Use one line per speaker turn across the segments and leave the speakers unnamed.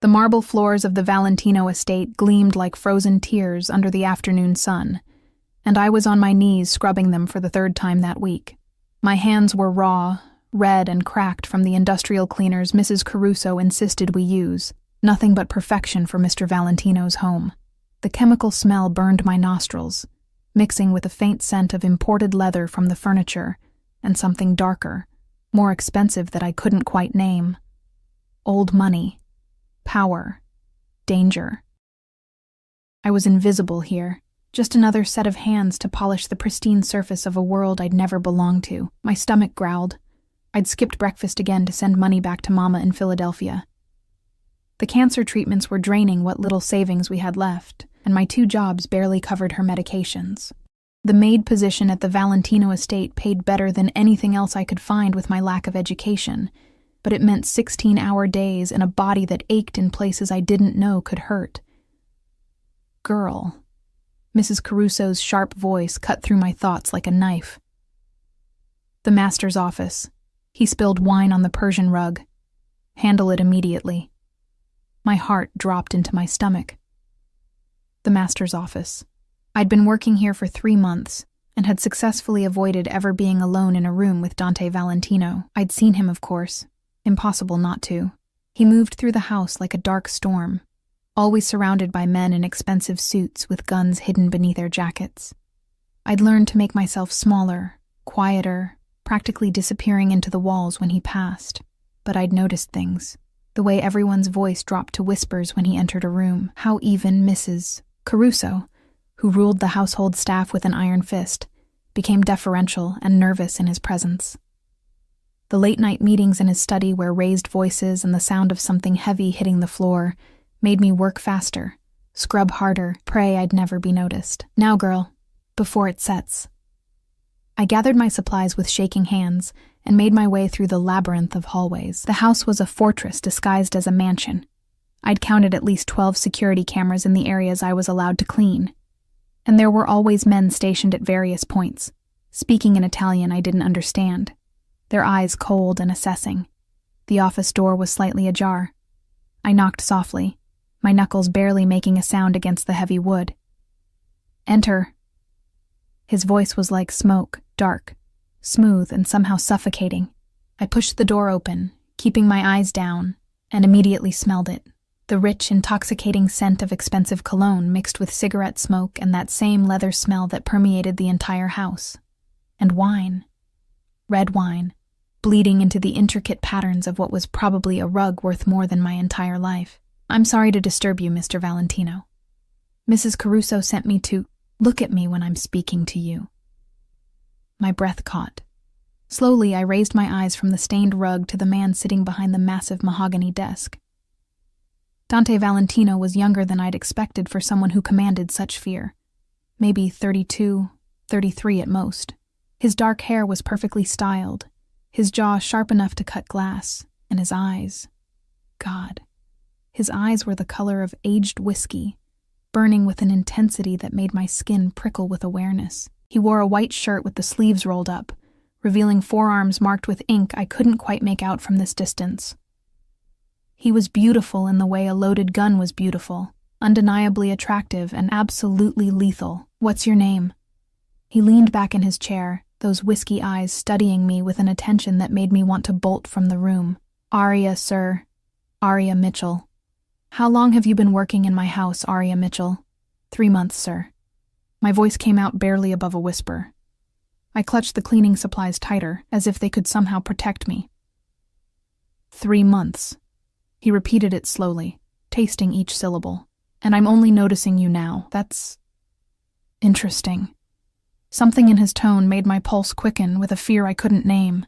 The marble floors of the Valentino estate gleamed like frozen tears under the afternoon sun, and I was on my knees scrubbing them for the third time that week. My hands were raw, red and cracked from the industrial cleaners Mrs. Caruso insisted we use, nothing but perfection for Mr. Valentino's home. The chemical smell burned my nostrils, mixing with a faint scent of imported leather from the furniture and something darker, more expensive that I couldn't quite name. Old money, power, danger. I was invisible here, just another set of hands to polish the pristine surface of a world I'd never belonged to. My stomach growled. I'd skipped breakfast again to send money back to Mama in Philadelphia. The cancer treatments were draining what little savings we had left, and my 2 jobs barely covered her medications. The maid position at the Valentino estate paid better than anything else I could find with my lack of education, but it meant 16-hour days and a body that ached in places I didn't know could hurt. Girl. Mrs. Caruso's sharp voice cut through my thoughts like a knife. The master's office. He spilled wine on the Persian rug. Handle it immediately. My heart dropped into my stomach. The master's office. I'd been working here for 3 months and had successfully avoided ever being alone in a room with Dante Valentino. I'd seen him, of course. Impossible not to. He moved through the house like a dark storm, always surrounded by men in expensive suits with guns hidden beneath their jackets. I'd learned to make myself smaller, quieter, practically disappearing into the walls when he passed. But I'd noticed things. The way everyone's voice dropped to whispers when he entered a room. How even Mrs. Caruso, who ruled the household staff with an iron fist, became deferential and nervous in his presence. The late-night meetings in his study where raised voices and the sound of something heavy hitting the floor made me work faster, scrub harder, pray I'd never be noticed. Now, girl, before it sets. I gathered my supplies with shaking hands and made my way through the labyrinth of hallways. The house was a fortress disguised as a mansion. I'd counted at least 12 security cameras in the areas I was allowed to clean. And there were always men stationed at various points, speaking in Italian I didn't understand, their eyes cold and assessing. The office door was slightly ajar. I knocked softly, my knuckles barely making a sound against the heavy wood. Enter. His voice was like smoke, dark, smooth, and somehow suffocating. I pushed the door open, keeping my eyes down, and immediately smelled it. The rich, intoxicating scent of expensive cologne mixed with cigarette smoke and that same leather smell that permeated the entire house. And wine. Red wine, bleeding into the intricate patterns of what was probably a rug worth more than my entire life. I'm sorry to disturb you, Mr. Valentino. Mrs. Caruso sent me to look at me when I'm speaking to you. My breath caught. Slowly, I raised my eyes from the stained rug to the man sitting behind the massive mahogany desk. Dante Valentino was younger than I'd expected for someone who commanded such fear. Maybe 32, 33 at most. His dark hair was perfectly styled, his jaw sharp enough to cut glass, and his eyes. God. His eyes were the color of aged whiskey, burning with an intensity that made my skin prickle with awareness. He wore a white shirt with the sleeves rolled up, revealing forearms marked with ink I couldn't quite make out from this distance. He was beautiful in the way a loaded gun was beautiful, undeniably attractive and absolutely lethal. What's your name? He leaned back in his chair, those whiskey eyes studying me with an attention that made me want to bolt from the room. Aria, sir. Aria Mitchell. How long have you been working in my house, Aria Mitchell? 3 months, sir. My voice came out barely above a whisper. I clutched the cleaning supplies tighter, as if they could somehow protect me. 3 months. He repeated it slowly, tasting each syllable. And I'm only noticing you now. That's interesting. Something in his tone made my pulse quicken with a fear I couldn't name.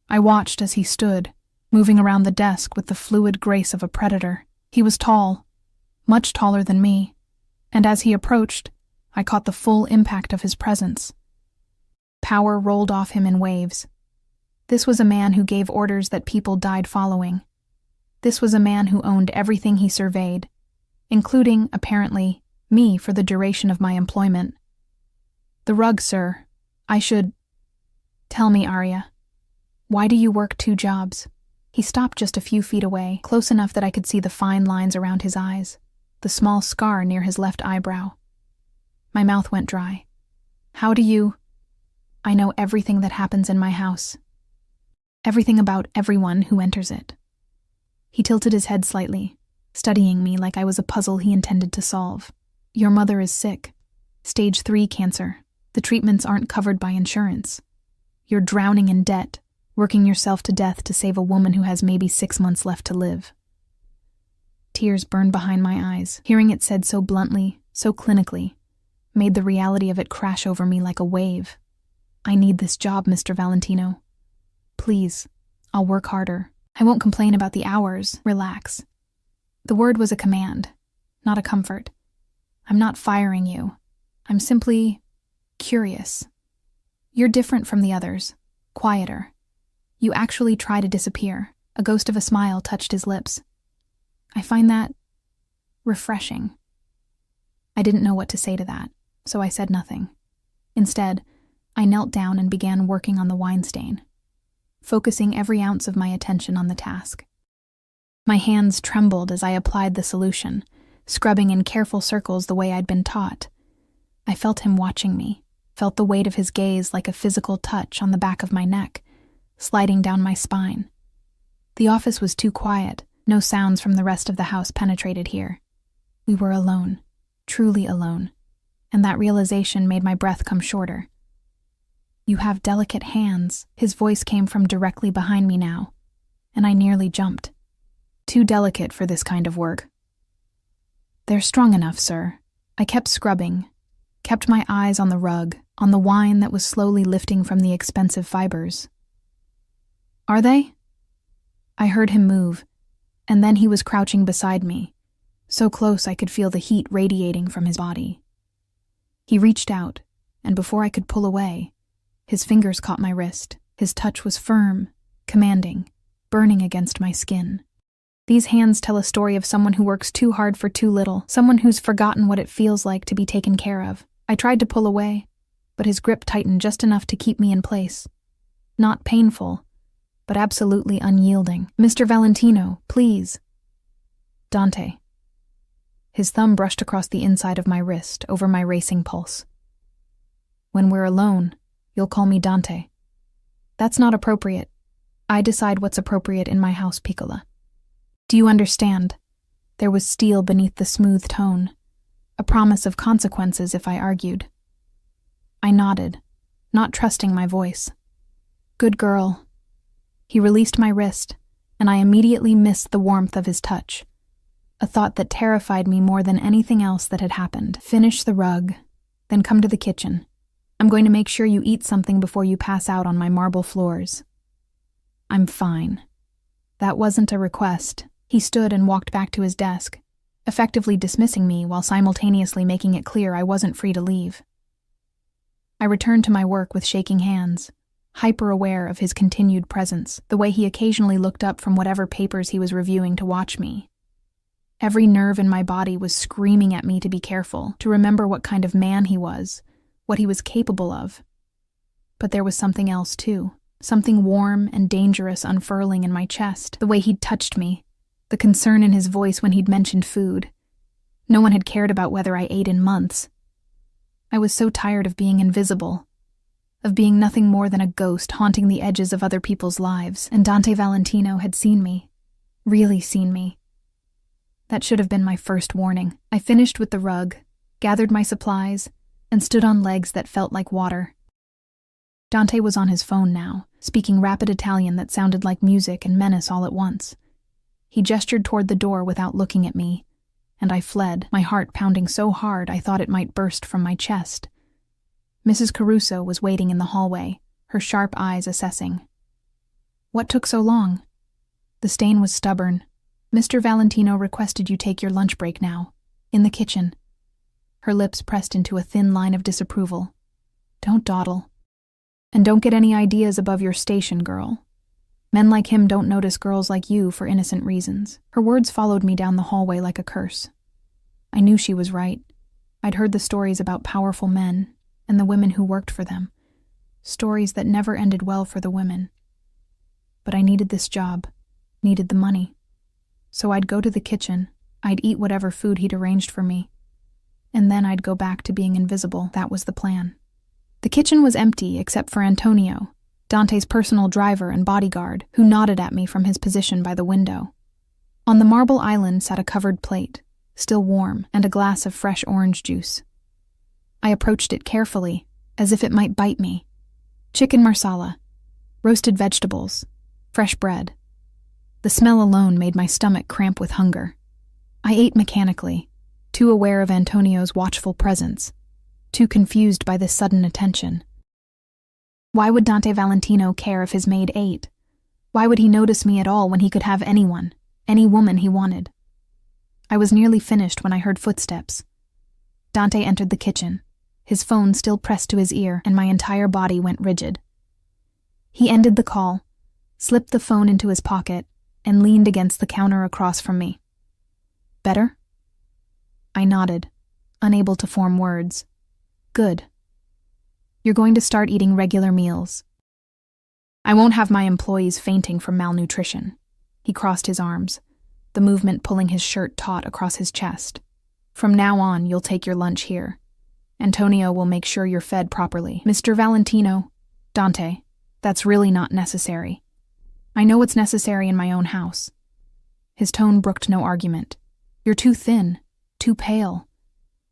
I watched as he stood, moving around the desk with the fluid grace of a predator. He was tall, much taller than me, and as he approached, I caught the full impact of his presence. Power rolled off him in waves. This was a man who gave orders that people died following. This was a man who owned everything he surveyed, including, apparently, me for the duration of my employment. The rug, sir. I should... Tell me, Aria, why do you work 2 jobs? He stopped just a few feet away, close enough that I could see the fine lines around his eyes, the small scar near his left eyebrow. My mouth went dry. How do you... I know everything that happens in my house. Everything about everyone who enters it. He tilted his head slightly, studying me like I was a puzzle he intended to solve. Your mother is sick. Stage 3 cancer. The treatments aren't covered by insurance. You're drowning in debt, working yourself to death to save a woman who has maybe 6 months left to live. Tears burned behind my eyes. Hearing it said so bluntly, so clinically, made the reality of it crash over me like a wave. I need this job, Mr. Valentino. Please, I'll work harder. I won't complain about the hours. Relax. The word was a command, not a comfort. I'm not firing you. I'm simply curious. You're different from the others, quieter. You actually try to disappear. A ghost of a smile touched his lips. I find that refreshing. I didn't know what to say to that, so I said nothing. Instead, I knelt down and began working on the wine stain, focusing every ounce of my attention on the task. My hands trembled as I applied the solution, scrubbing in careful circles the way I'd been taught. I felt him watching me, felt the weight of his gaze like a physical touch on the back of my neck, sliding down my spine. The office was too quiet. No sounds from the rest of the house penetrated here. We were alone, truly alone, and that realization made my breath come shorter. You have delicate hands. His voice came from directly behind me now, and I nearly jumped. Too delicate for this kind of work. They're strong enough, sir. I kept scrubbing, kept my eyes on the rug, on the wine that was slowly lifting from the expensive fibers. Are they? I heard him move, and then he was crouching beside me, so close I could feel the heat radiating from his body. He reached out, and before I could pull away, his fingers caught my wrist. His touch was firm, commanding, burning against my skin. These hands tell a story of someone who works too hard for too little, someone who's forgotten what it feels like to be taken care of. I tried to pull away, but his grip tightened just enough to keep me in place. Not painful, but absolutely unyielding. Mr. Valentino, please. Dante. His thumb brushed across the inside of my wrist, over my racing pulse. When we're alone, you'll call me Dante. That's not appropriate. I decide what's appropriate in my house, Piccola. Do you understand? There was steel beneath the smooth tone, a promise of consequences if I argued. I nodded, not trusting my voice. Good girl. He released my wrist, and I immediately missed the warmth of his touch, a thought that terrified me more than anything else that had happened. Finish the rug, then come to the kitchen. I'm going to make sure you eat something before you pass out on my marble floors. I'm fine. That wasn't a request. He stood and walked back to his desk, effectively dismissing me while simultaneously making it clear I wasn't free to leave. I returned to my work with shaking hands, hyper-aware of his continued presence, the way he occasionally looked up from whatever papers he was reviewing to watch me. Every nerve in my body was screaming at me to be careful, to remember what kind of man he was, what he was capable of. But there was something else, too. Something warm and dangerous unfurling in my chest, the way he'd touched me, the concern in his voice when he'd mentioned food. No one had cared about whether I ate in months. I was so tired of being invisible, of being nothing more than a ghost haunting the edges of other people's lives, and Dante Valentino had seen me, really seen me. That should have been my first warning. I finished with the rug, gathered my supplies, and stood on legs that felt like water. Dante was on his phone now, speaking rapid Italian that sounded like music and menace all at once. He gestured toward the door without looking at me, and I fled, my heart pounding so hard I thought it might burst from my chest. Mrs. Caruso was waiting in the hallway, her sharp eyes assessing. What took so long? The stain was stubborn. Mr. Valentino requested you take your lunch break now, in the kitchen. Her lips pressed into a thin line of disapproval. Don't dawdle. And don't get any ideas above your station, girl. Men like him don't notice girls like you for innocent reasons. Her words followed me down the hallway like a curse. I knew she was right. I'd heard the stories about powerful men and the women who worked for them. Stories that never ended well for the women. But I needed this job. needed the money. So I'd go to the kitchen, I'd eat whatever food he'd arranged for me, and then I'd go back to being invisible. That was the plan. The kitchen was empty except for Antonio, Dante's personal driver and bodyguard, who nodded at me from his position by the window. On the marble island sat a covered plate, still warm, and a glass of fresh orange juice. I approached it carefully, as if it might bite me. Chicken marsala, roasted vegetables, fresh bread. The smell alone made my stomach cramp with hunger. I ate mechanically, too aware of Antonio's watchful presence, too confused by this sudden attention. Why would Dante Valentino care if his maid ate? Why would he notice me at all when he could have anyone, any woman he wanted? I was nearly finished when I heard footsteps. Dante entered the kitchen, his phone still pressed to his ear, and my entire body went rigid. He ended the call, slipped the phone into his pocket, and leaned against the counter across from me. Better? I nodded, unable to form words. Good. You're going to start eating regular meals. I won't have my employees fainting from malnutrition. He crossed his arms, the movement pulling his shirt taut across his chest. From now on, you'll take your lunch here. Antonio will make sure you're fed properly. Mr. Valentino, Dante, that's really not necessary. I know what's necessary in my own house. His tone brooked no argument. You're too thin, too pale.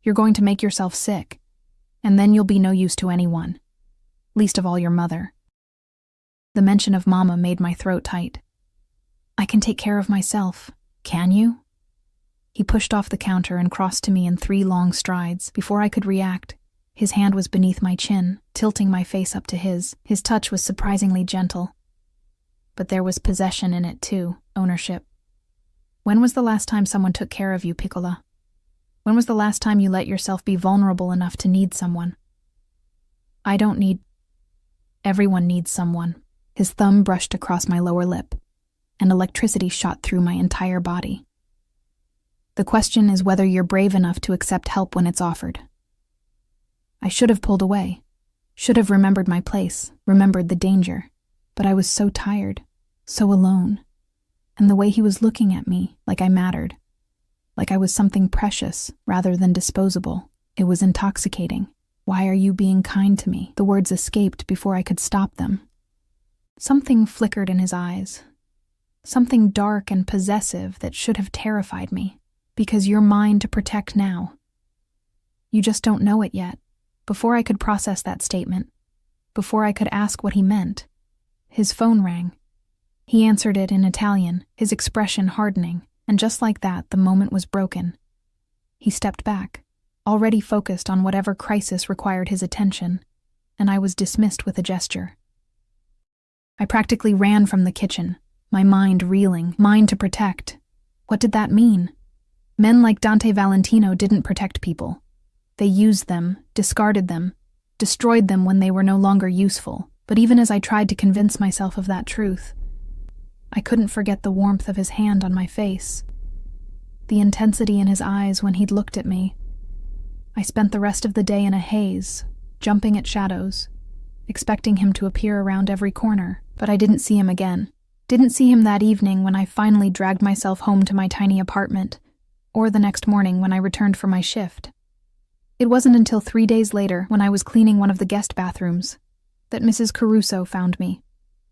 You're going to make yourself sick, and then you'll be no use to anyone, least of all your mother. The mention of Mama made my throat tight. I can take care of myself, can you? He pushed off the counter and crossed to me in 3 long strides. Before I could react, his hand was beneath my chin, tilting my face up to his. His touch was surprisingly gentle. But there was possession in it too, ownership. When was the last time someone took care of you, Piccola? When was the last time you let yourself be vulnerable enough to need someone? I don't need... Everyone needs someone. His thumb brushed across my lower lip, and electricity shot through my entire body. The question is whether you're brave enough to accept help when it's offered. I should have pulled away, should have remembered my place, remembered the danger, but I was so tired, so alone, and the way he was looking at me, like I mattered, like I was something precious rather than disposable, it was intoxicating. Why are you being kind to me? The words escaped before I could stop them. Something flickered in his eyes, something dark and possessive that should have terrified me. Because you're mine to protect now. You just don't know it yet. Before I could process that statement, before I could ask what he meant, his phone rang. He answered it in Italian, his expression hardening, and just like that, the moment was broken. He stepped back, already focused on whatever crisis required his attention, and I was dismissed with a gesture. I practically ran from the kitchen, my mind reeling, mine to protect. What did that mean? Men like Dante Valentino didn't protect people. They used them, discarded them, destroyed them when they were no longer useful. But even as I tried to convince myself of that truth, I couldn't forget the warmth of his hand on my face, the intensity in his eyes when he'd looked at me. I spent the rest of the day in a haze, jumping at shadows, expecting him to appear around every corner, but I didn't see him again. Didn't see him that evening when I finally dragged myself home to my tiny apartment, or the next morning when I returned for my shift. It wasn't until 3 days later, when I was cleaning one of the guest bathrooms, that Mrs. Caruso found me.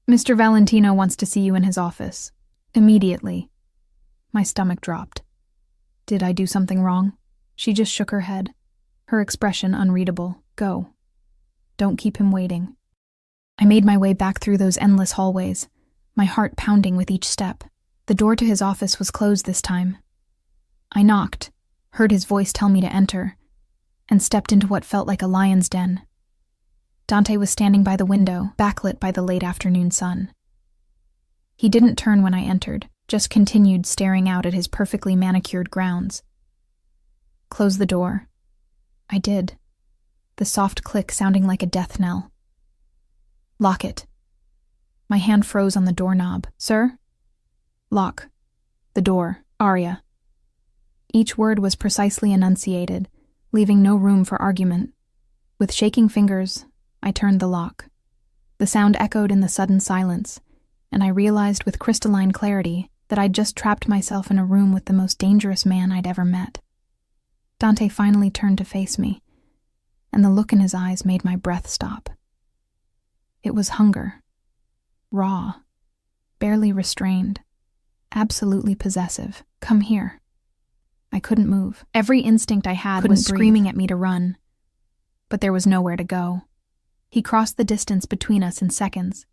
Mr. Valentino wants to see you in his office. Immediately. My stomach dropped. Did I do something wrong? She just shook her head, her expression unreadable. Go. Don't keep him waiting. I made my way back through those endless hallways, my heart pounding with each step. The door to his office was closed this time. I knocked, heard his voice tell me to enter, and stepped into what felt like a lion's den. Dante was standing by the window, backlit by the late afternoon sun. He didn't turn when I entered, just continued staring out at his perfectly manicured grounds. Close the door. I did, the soft click sounding like a death knell. Lock it. My hand froze on the doorknob. Sir? Lock. The door. Arya. Each word was precisely enunciated, leaving no room for argument. With shaking fingers, I turned the lock. The sound echoed in the sudden silence, and I realized with crystalline clarity that I'd just trapped myself in a room with the most dangerous man I'd ever met. Dante finally turned to face me, and the look in his eyes made my breath stop. It was hunger. Raw. Barely restrained. Absolutely possessive. Come here. I couldn't move. Every instinct I had was screaming at me to run. But there was nowhere to go. He crossed the distance between us in seconds,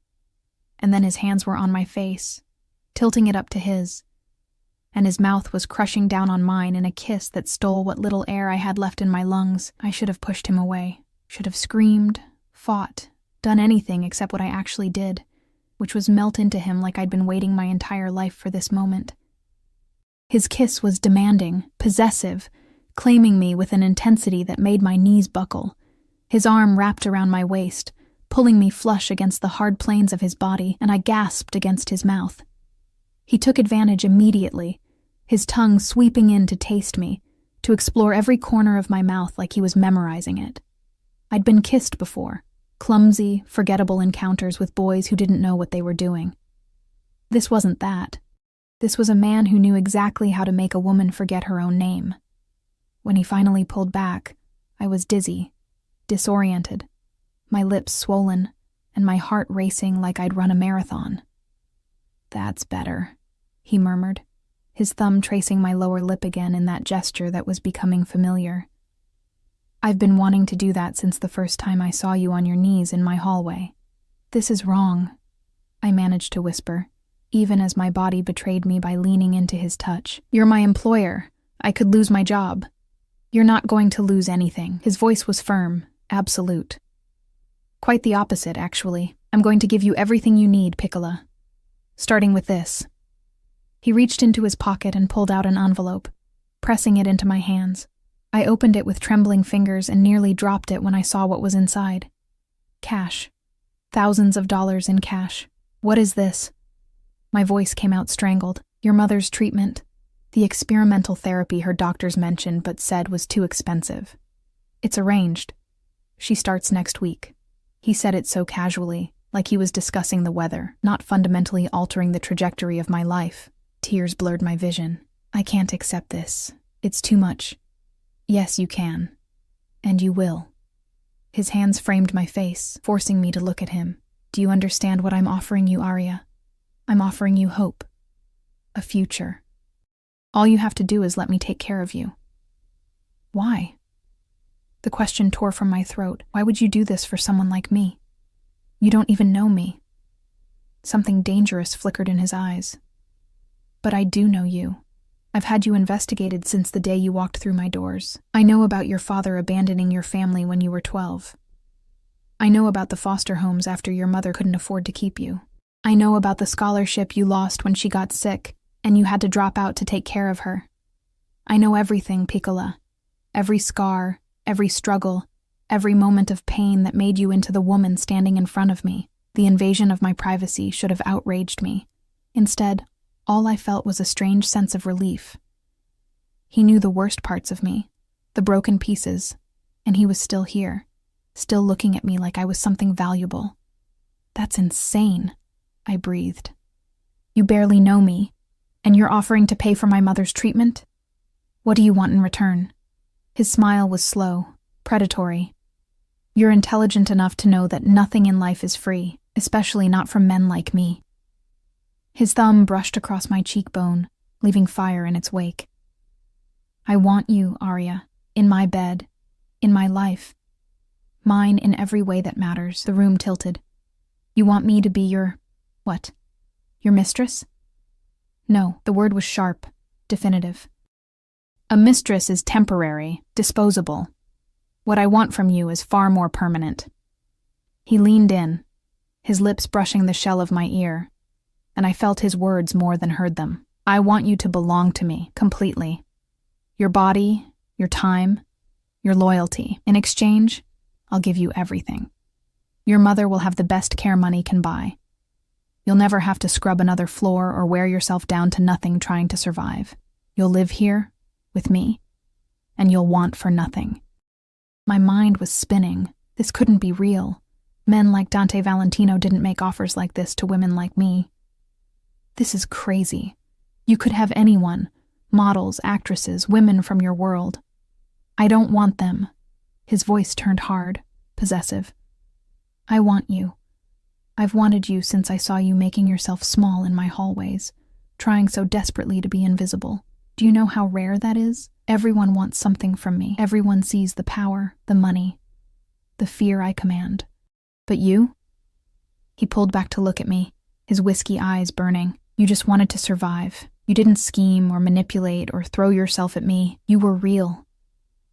and then his hands were on my face, tilting it up to his, and his mouth was crushing down on mine in a kiss that stole what little air I had left in my lungs. I should have pushed him away, should have screamed, fought, done anything except what I actually did, which was melt into him like I'd been waiting my entire life for this moment. His kiss was demanding, possessive, claiming me with an intensity that made my knees buckle. His arm wrapped around my waist, pulling me flush against the hard planes of his body, and I gasped against his mouth. He took advantage immediately, his tongue sweeping in to taste me, to explore every corner of my mouth like he was memorizing it. I'd been kissed before, clumsy, forgettable encounters with boys who didn't know what they were doing. This wasn't that. This was a man who knew exactly how to make a woman forget her own name. When he finally pulled back, I was dizzy, disoriented, my lips swollen, and my heart racing like I'd run a marathon. "That's better," he murmured, his thumb tracing my lower lip again in that gesture that was becoming familiar. "I've been wanting to do that since the first time I saw you on your knees in my hallway. This is wrong," I managed to whisper, even as my body betrayed me by leaning into his touch. "You're my employer. I could lose my job." "You're not going to lose anything." His voice was firm, absolute. "Quite the opposite, actually. I'm going to give you everything you need, Piccola. Starting with this." He reached into his pocket and pulled out an envelope, pressing it into my hands. I opened it with trembling fingers and nearly dropped it when I saw what was inside. Cash. Thousands of dollars in cash. "What is this?" My voice came out strangled. "Your mother's treatment. The experimental therapy her doctors mentioned but said was too expensive. It's arranged. She starts next week." He said it so casually, like he was discussing the weather, not fundamentally altering the trajectory of my life. Tears blurred my vision. "I can't accept this. It's too much." "Yes, you can. And you will." His hands framed my face, forcing me to look at him. "Do you understand what I'm offering you, Arya? I'm offering you hope. A future. All you have to do is let me take care of you." "Why?" The question tore from my throat. "Why would you do this for someone like me? You don't even know me." Something dangerous flickered in his eyes. "But I do know you. I've had you investigated since the day you walked through my doors. I know about your father abandoning your family when you were 12. I know about the foster homes after your mother couldn't afford to keep you. I know about the scholarship you lost when she got sick and you had to drop out to take care of her. I know everything, Piccola. Every scar, every struggle, every moment of pain that made you into the woman standing in front of me. The invasion of my privacy should have outraged me. Instead, all I felt was a strange sense of relief. He knew the worst parts of me, the broken pieces, and he was still here, still looking at me like I was something valuable. "That's insane," I breathed. "You barely know me, and you're offering to pay for my mother's treatment? What do you want in return?" His smile was slow, predatory. "You're intelligent enough to know that nothing in life is free, especially not from men like me." His thumb brushed across my cheekbone, leaving fire in its wake. "I want you, Arya, in my bed, in my life. Mine in every way that matters." The room tilted. "You want me to be your... what? Your mistress?" No, the word was sharp, definitive. "A mistress is temporary, disposable. What I want from you is far more permanent." He leaned in, his lips brushing the shell of my ear, and I felt his words more than heard them. "I want you to belong to me, completely. Your body, your time, your loyalty. In exchange, I'll give you everything. Your mother will have the best care money can buy. You'll never have to scrub another floor or wear yourself down to nothing trying to survive. You'll live here, with me, and you'll want for nothing." My mind was spinning. This couldn't be real. Men like Dante Valentino didn't make offers like this to women like me. This is crazy. You could have anyone, models, actresses, women from your world. I don't want them. His voice turned hard, possessive. I want you. I've wanted you since I saw you making yourself small in my hallways, trying so desperately to be invisible. Do you know how rare that is? Everyone wants something from me. Everyone sees the power, the money, the fear I command. But you? He pulled back to look at me, his whiskey eyes burning. You just wanted to survive. You didn't scheme or manipulate or throw yourself at me. You were real.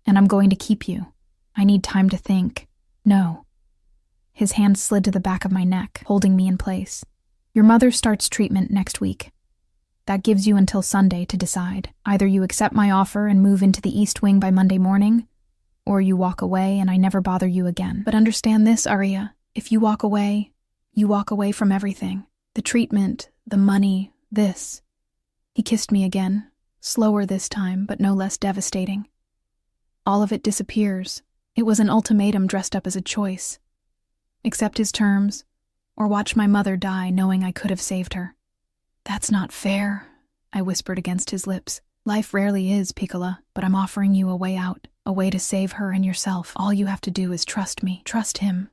And I'm going to keep you. I need time to think. No. His hand slid to the back of my neck, holding me in place. Your mother starts treatment next week. That gives you until Sunday to decide. Either you accept my offer and move into the East Wing by Monday morning, or you walk away and I never bother you again. But understand this, Arya. If you walk away from everything. The treatment, the money, this. He kissed me again, slower this time, but no less devastating. All of it disappears. It was an ultimatum dressed up as a choice. Accept his terms, or watch my mother die knowing I could have saved her. That's not fair, I whispered against his lips. Life rarely is, Piccola, but I'm offering you a way out, a way to save her and yourself. All you have to do is trust me, trust him.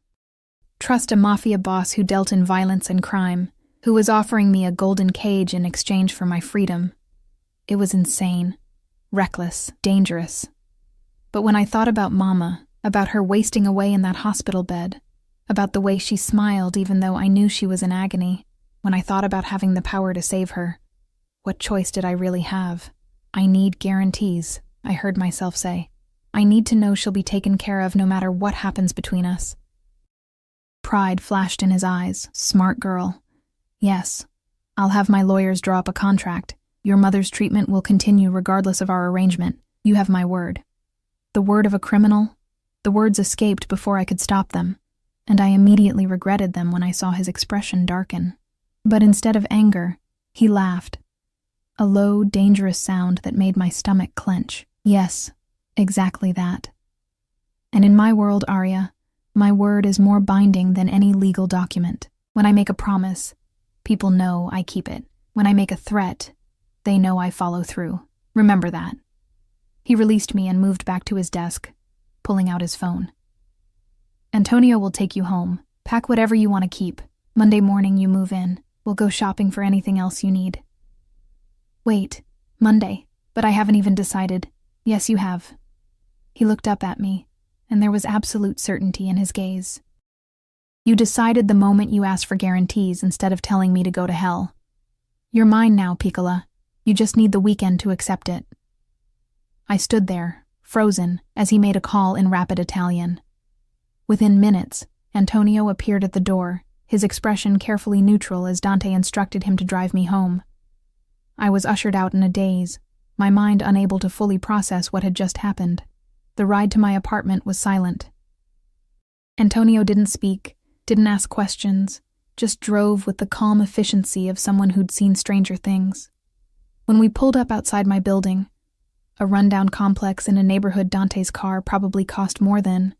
Trust a mafia boss who dealt in violence and crime, who was offering me a golden cage in exchange for my freedom. It was insane, reckless, dangerous. But when I thought about Mama, about her wasting away in that hospital bed, about the way she smiled even though I knew she was in agony, when I thought about having the power to save her, what choice did I really have? I need guarantees, I heard myself say. I need to know she'll be taken care of no matter what happens between us. Pride flashed in his eyes. Smart girl. Yes, I'll have my lawyers draw up a contract. Your mother's treatment will continue regardless of our arrangement. You have my word. The word of a criminal? The words escaped before I could stop them, and I immediately regretted them when I saw his expression darken. But instead of anger, he laughed. A low, dangerous sound that made my stomach clench. Yes, exactly that. And in my world, Arya, my word is more binding than any legal document. When I make a promise, people know I keep it. When I make a threat, they know I follow through. Remember that. He released me and moved back to his desk, pulling out his phone. Antonio will take you home. Pack whatever you want to keep. Monday morning you move in. We'll go shopping for anything else you need. Wait, Monday, but I haven't even decided. Yes, you have. He looked up at me, and there was absolute certainty in his gaze. You decided the moment you asked for guarantees instead of telling me to go to hell. You're mine now, Piccola. You just need the weekend to accept it. I stood there, frozen, as he made a call in rapid Italian. Within minutes, Antonio appeared at the door, his expression carefully neutral as Dante instructed him to drive me home. I was ushered out in a daze, my mind unable to fully process what had just happened. The ride to my apartment was silent. Antonio didn't speak, didn't ask questions, just drove with the calm efficiency of someone who'd seen stranger things. When we pulled up outside my building, a rundown complex in a neighborhood Dante's car probably cost more than,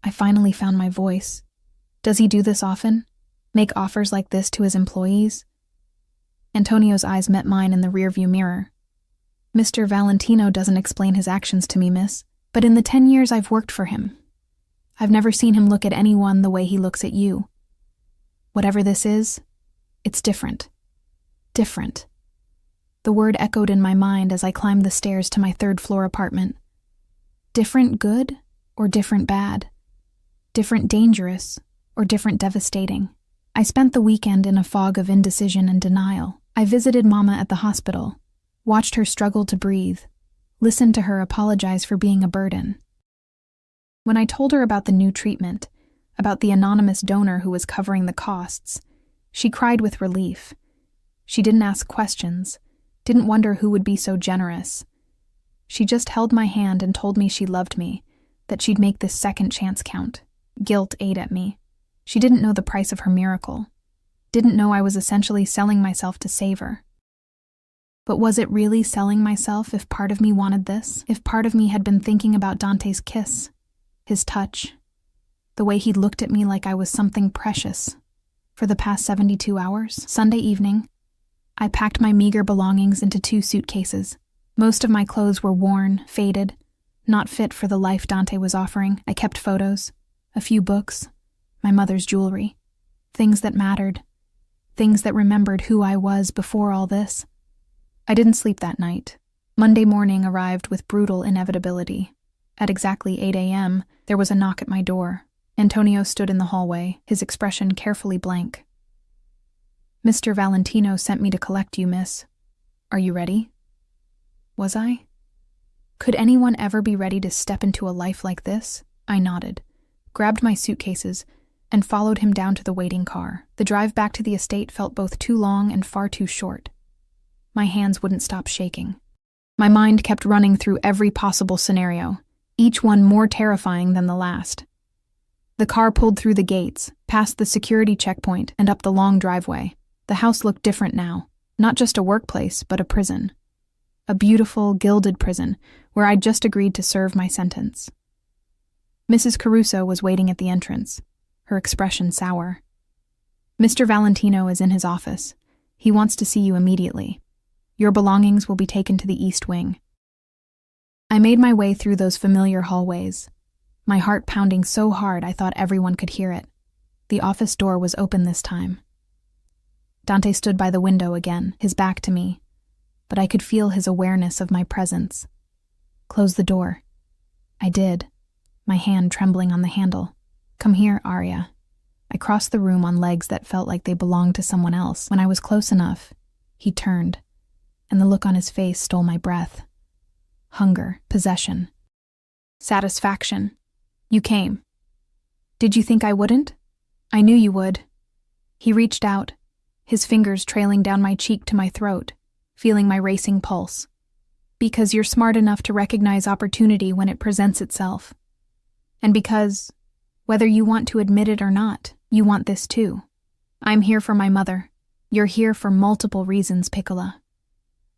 I finally found my voice. Does he do this often? Make offers like this to his employees? Antonio's eyes met mine in the rearview mirror. Mr. Valentino doesn't explain his actions to me, miss, but in the 10 years I've worked for him, I've never seen him look at anyone the way he looks at you. Whatever this is, it's different. Different. The word echoed in my mind as I climbed the stairs to my third-floor apartment. Different good or different bad? Different dangerous or different devastating? I spent the weekend in a fog of indecision and denial. I visited Mama at the hospital, watched her struggle to breathe, listened to her apologize for being a burden. When I told her about the new treatment, about the anonymous donor who was covering the costs, she cried with relief. She didn't ask questions, didn't wonder who would be so generous. She just held my hand and told me she loved me, that she'd make this second chance count. Guilt ate at me. She didn't know the price of her miracle. Didn't know I was essentially selling myself to save her. But was it really selling myself if part of me wanted this? If part of me had been thinking about Dante's kiss, his touch, the way he'd looked at me like I was something precious? For the past 72 hours, Sunday evening, I packed my meager belongings into 2 suitcases. Most of my clothes were worn, faded, not fit for the life Dante was offering. I kept photos, a few books, my mother's jewelry, things that mattered, things that remembered who I was before all this. I didn't sleep that night. Monday morning arrived with brutal inevitability. At exactly 8 a.m., there was a knock at my door. Antonio stood in the hallway, his expression carefully blank. "Mr. Valentino sent me to collect you, miss. Are you ready?" Was I? Could anyone ever be ready to step into a life like this? I nodded, grabbed my suitcases, and followed him down to the waiting car. The drive back to the estate felt both too long and far too short. My hands wouldn't stop shaking. My mind kept running through every possible scenario, each one more terrifying than the last. The car pulled through the gates, past the security checkpoint, and up the long driveway. The house looked different now, not just a workplace, but a prison. A beautiful, gilded prison, where I'd just agreed to serve my sentence. Mrs. Caruso was waiting at the entrance, her expression sour. "Mr. Valentino is in his office. He wants to see you immediately. Your belongings will be taken to the East Wing." I made my way through those familiar hallways, my heart pounding so hard I thought everyone could hear it. The office door was open this time. Dante stood by the window again, his back to me, but I could feel his awareness of my presence. "Close the door." I did, my hand trembling on the handle. "Come here, Arya." I crossed the room on legs that felt like they belonged to someone else. When I was close enough, he turned, and the look on his face stole my breath. Hunger, possession, satisfaction. "You came. Did you think I wouldn't? I knew you would." He reached out, his fingers trailing down my cheek to my throat, feeling my racing pulse. "Because you're smart enough to recognize opportunity when it presents itself. And because, whether you want to admit it or not, you want this too. I'm here for my mother. You're here for multiple reasons, Piccola.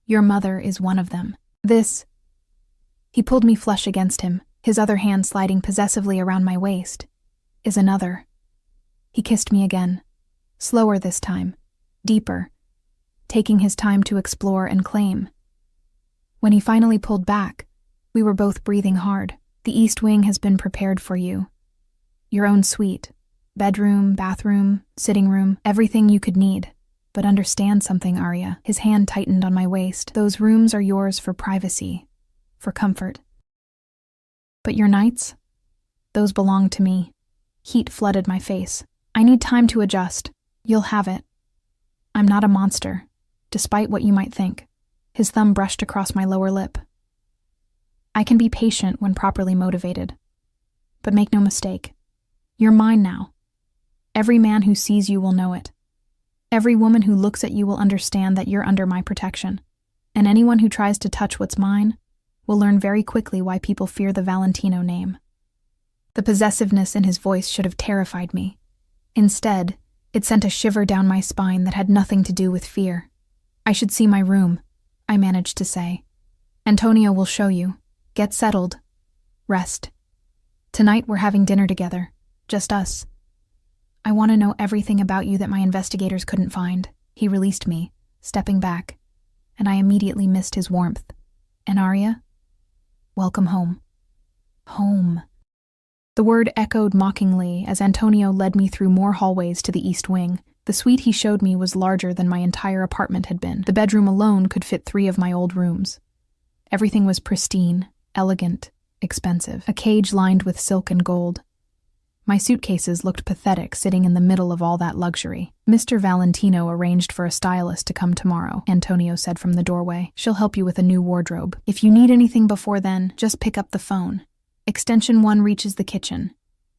Your mother is one of them. This..." He pulled me flush against him, his other hand sliding possessively around my waist. "Is another." He kissed me again, slower this time, deeper, taking his time to explore and claim. When he finally pulled back, we were both breathing hard. "The East Wing has been prepared for you. Your own suite, bedroom, bathroom, sitting room, everything you could need. But understand something, Arya." His hand tightened on my waist. "Those rooms are yours for privacy, for comfort. But your nights? Those belong to me." Heat flooded my face. "I need time to adjust. You'll have it. I'm not a monster, despite what you might think." His thumb brushed across my lower lip. "I can be patient when properly motivated. But make no mistake, you're mine now. Every man who sees you will know it. Every woman who looks at you will understand that you're under my protection. And anyone who tries to touch what's mine will learn very quickly why people fear the Valentino name." The possessiveness in his voice should have terrified me. Instead, it sent a shiver down my spine that had nothing to do with fear. "I should see my room," I managed to say. "Antonio will show you. Get settled. Rest. Tonight we're having dinner together. Just us. I want to know everything about you that my investigators couldn't find." He released me, stepping back, and I immediately missed his warmth. "And Arya? Welcome home." Home. The word echoed mockingly as Antonio led me through more hallways to the East Wing. The suite he showed me was larger than my entire apartment had been. The bedroom alone could fit 3 of my old rooms. Everything was pristine, elegant, expensive. A cage lined with silk and gold. My suitcases looked pathetic sitting in the middle of all that luxury. "Mr. Valentino arranged for a stylist to come tomorrow," Antonio said from the doorway. "She'll help you with a new wardrobe. If you need anything before then, just pick up the phone. Extension 1 reaches the kitchen.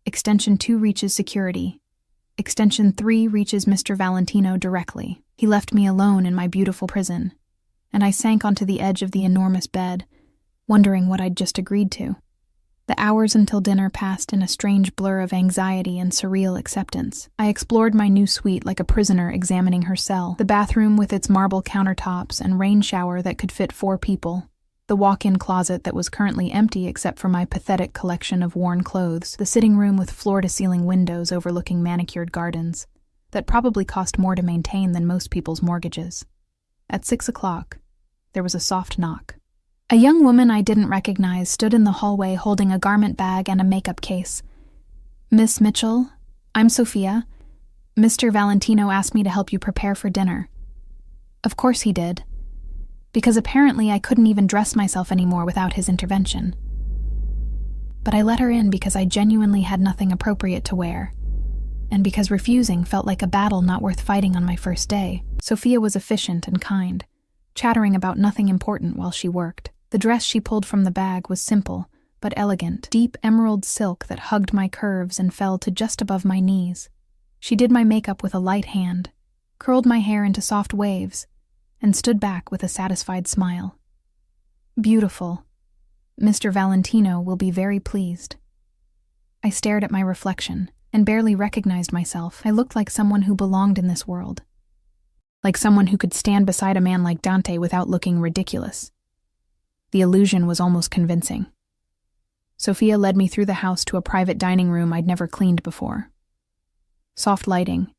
Extension 2 reaches security. Extension 3 reaches Mr. Valentino directly." He left me alone in my beautiful prison, and I sank onto the edge of the enormous bed, wondering what I'd just agreed to. The hours until dinner passed in a strange blur of anxiety and surreal acceptance. I explored my new suite like a prisoner examining her cell. The bathroom with its marble countertops and rain shower that could fit 4 people. The walk-in closet that was currently empty except for my pathetic collection of worn clothes. The sitting room with floor-to-ceiling windows overlooking manicured gardens that probably cost more to maintain than most people's mortgages. At 6 o'clock, there was a soft knock. A young woman I didn't recognize stood in the hallway holding a garment bag and a makeup case. "Miss Mitchell, I'm Sophia. Mr. Valentino asked me to help you prepare for dinner." Of course he did, because apparently I couldn't even dress myself anymore without his intervention. But I let her in because I genuinely had nothing appropriate to wear, and because refusing felt like a battle not worth fighting on my first day. Sophia was efficient and kind, chattering about nothing important while she worked. The dress she pulled from the bag was simple, but elegant, deep emerald silk that hugged my curves and fell to just above my knees. She did my makeup with a light hand, curled my hair into soft waves, and stood back with a satisfied smile. "Beautiful. Mr. Valentino will be very pleased." I stared at my reflection and barely recognized myself. I looked like someone who belonged in this world. Like someone who could stand beside a man like Dante without looking ridiculous. The illusion was almost convincing. Sophia led me through the house to a private dining room I'd never cleaned before. Soft lighting,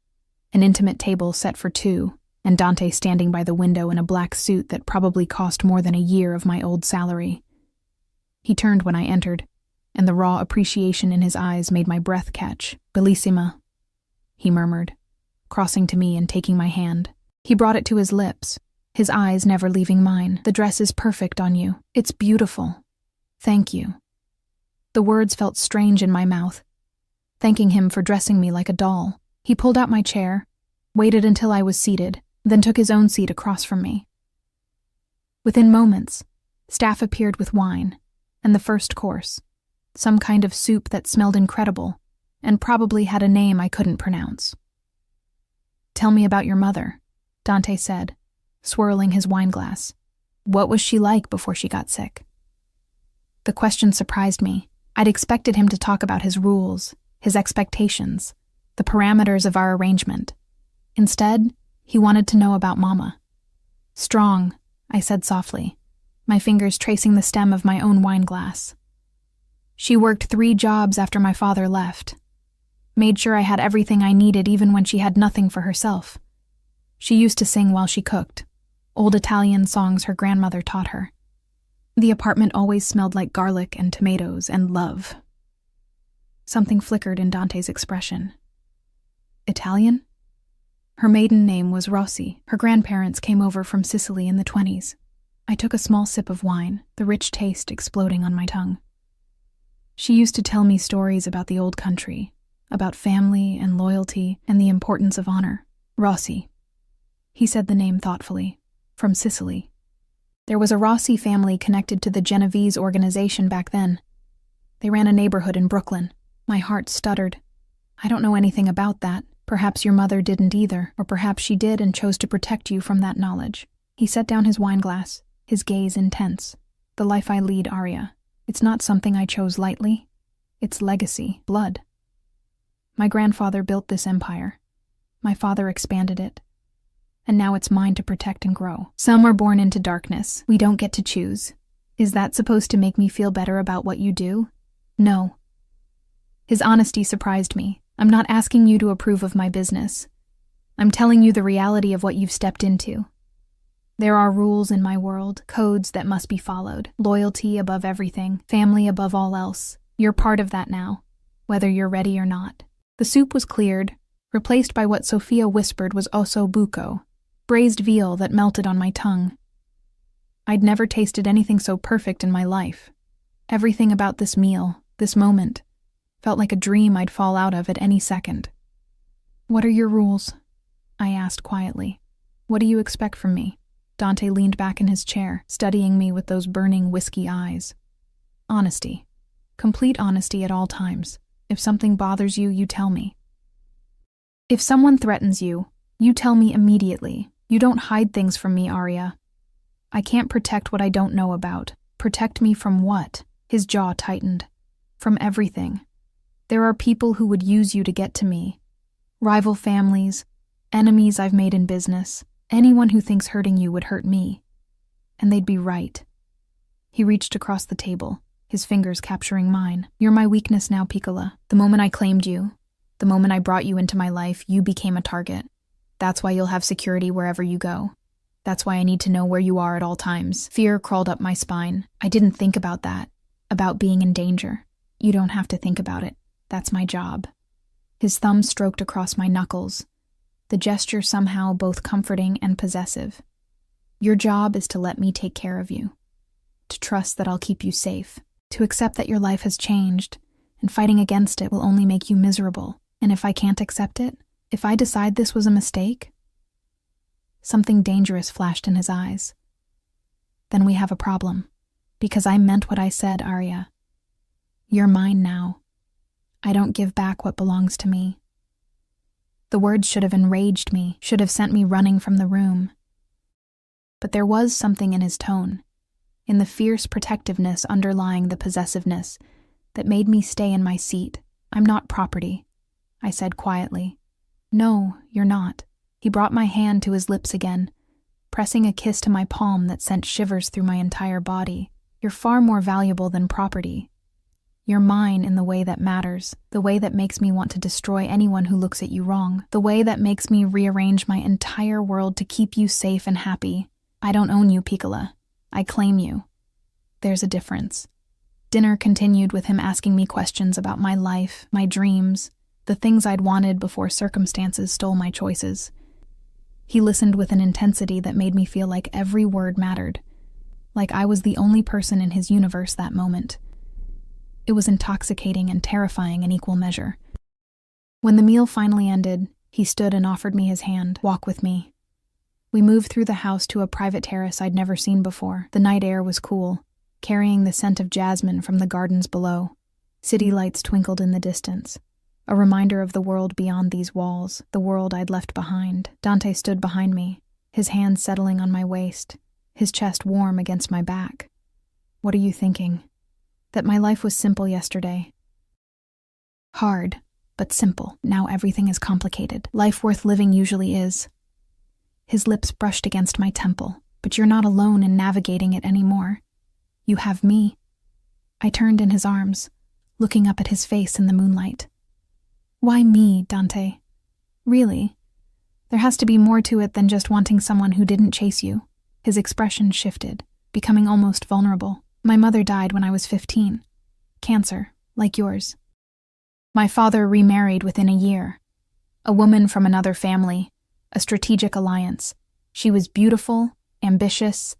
an intimate table set for two, and Dante standing by the window in a black suit that probably cost more than a year of my old salary. He turned when I entered, and the raw appreciation in his eyes made my breath catch. "Bellissima," he murmured, crossing to me and taking my hand. He brought it to his lips, his eyes never leaving mine. "The dress is perfect on you. It's beautiful. Thank you." The words felt strange in my mouth, thanking him for dressing me like a doll. He pulled out my chair, waited until I was seated, then took his own seat across from me. Within moments, staff appeared with wine, and the first course, some kind of soup that smelled incredible, and probably had a name I couldn't pronounce. "Tell me about your mother," Dante said, swirling his wineglass. "What was she like before she got sick?" The question surprised me. I'd expected him to talk about his rules, his expectations, the parameters of our arrangement. Instead, he wanted to know about Mama. "Strong," I said softly, my fingers tracing the stem of my own wineglass. "She worked 3 jobs after my father left. Made sure I had everything I needed even when she had nothing for herself. She used to sing while she cooked, old Italian songs her grandmother taught her. The apartment always smelled like garlic and tomatoes and love." Something flickered in Dante's expression. "Italian?" Her maiden name was Rossi. Her grandparents came over from Sicily in the 20s. I took a small sip of wine, the rich taste exploding on my tongue. "She used to tell me stories about the old country, about family and loyalty and the importance of honor. Rossi." He said the name thoughtfully. "From Sicily. There was a Rossi family connected to the Genovese organization back then. They ran a neighborhood in Brooklyn." My heart stuttered. "I don't know anything about that. Perhaps your mother didn't either, or perhaps she did and chose to protect you from that knowledge." He set down his wineglass, his gaze intense. "The life I lead, Arya. It's not something I chose lightly. It's legacy, blood. My grandfather built this empire. My father expanded it. And now it's mine to protect and grow. Some are born into darkness. We don't get to choose. Is that supposed to make me feel better about what you do? No." His honesty surprised me. "I'm not asking you to approve of my business. I'm telling you the reality of what you've stepped into. There are rules in my world, codes that must be followed. Loyalty above everything, family above all else. You're part of that now, whether you're ready or not." The soup was cleared, replaced by what Sophia whispered was osso buco, braised veal that melted on my tongue. I'd never tasted anything so perfect in my life. Everything about this meal, this moment, felt like a dream I'd fall out of at any second. "What are your rules?" I asked quietly. "What do you expect from me?" Dante leaned back in his chair, studying me with those burning whiskey eyes. "Honesty. Complete honesty at all times. If something bothers you, you tell me. If someone threatens you, you tell me immediately. You don't hide things from me, Arya. I can't protect what I don't know about. Protect me from what?" His jaw tightened. "From everything. There are people who would use you to get to me. Rival families, enemies I've made in business. Anyone who thinks hurting you would hurt me. And they'd be right." He reached across the table, his fingers capturing mine. "You're my weakness now, Piccola. The moment I claimed you, the moment I brought you into my life, you became a target. That's why you'll have security wherever you go. That's why I need to know where you are at all times. Fear crawled up my spine. I didn't think about that, about being in danger. You don't have to think about it. That's my job. His thumb stroked across my knuckles, the gesture somehow both comforting and possessive. Your job is to let me take care of you, to trust that I'll keep you safe, to accept that your life has changed, and fighting against it will only make you miserable. And if I can't accept it, if I decide this was a mistake, something dangerous flashed in his eyes. Then we have a problem, because I meant what I said, Arya. You're mine now. I don't give back what belongs to me. The words should have enraged me, should have sent me running from the room. But there was something in his tone, in the fierce protectiveness underlying the possessiveness, that made me stay in my seat. I'm not property, I said quietly. No, you're not. He brought my hand to his lips again, pressing a kiss to my palm that sent shivers through my entire body. You're far more valuable than property. You're mine in the way that matters, the way that makes me want to destroy anyone who looks at you wrong, the way that makes me rearrange my entire world to keep you safe and happy. I don't own you, Piccola. I claim you. There's a difference. Dinner continued with him asking me questions about my life, my dreams, the things I'd wanted before circumstances stole my choices. He listened with an intensity that made me feel like every word mattered, like I was the only person in his universe that moment. It was intoxicating and terrifying in equal measure. When the meal finally ended, he stood and offered me his hand. Walk with me. We moved through the house to a private terrace I'd never seen before. The night air was cool, carrying the scent of jasmine from the gardens below. City lights twinkled in the distance, a reminder of the world beyond these walls, the world I'd left behind. Dante stood behind me, his hand settling on my waist, his chest warm against my back. What are you thinking? That my life was simple yesterday. Hard, but simple. Now everything is complicated. Life worth living usually is. His lips brushed against my temple. But you're not alone in navigating it anymore. You have me. I turned in his arms, looking up at his face in the moonlight. Why me, Dante? Really? There has to be more to it than just wanting someone who didn't chase you. His expression shifted, becoming almost vulnerable. My mother died when I was 15. Cancer, like yours. My father remarried within a year. A woman from another family, a strategic alliance. She was beautiful, ambitious,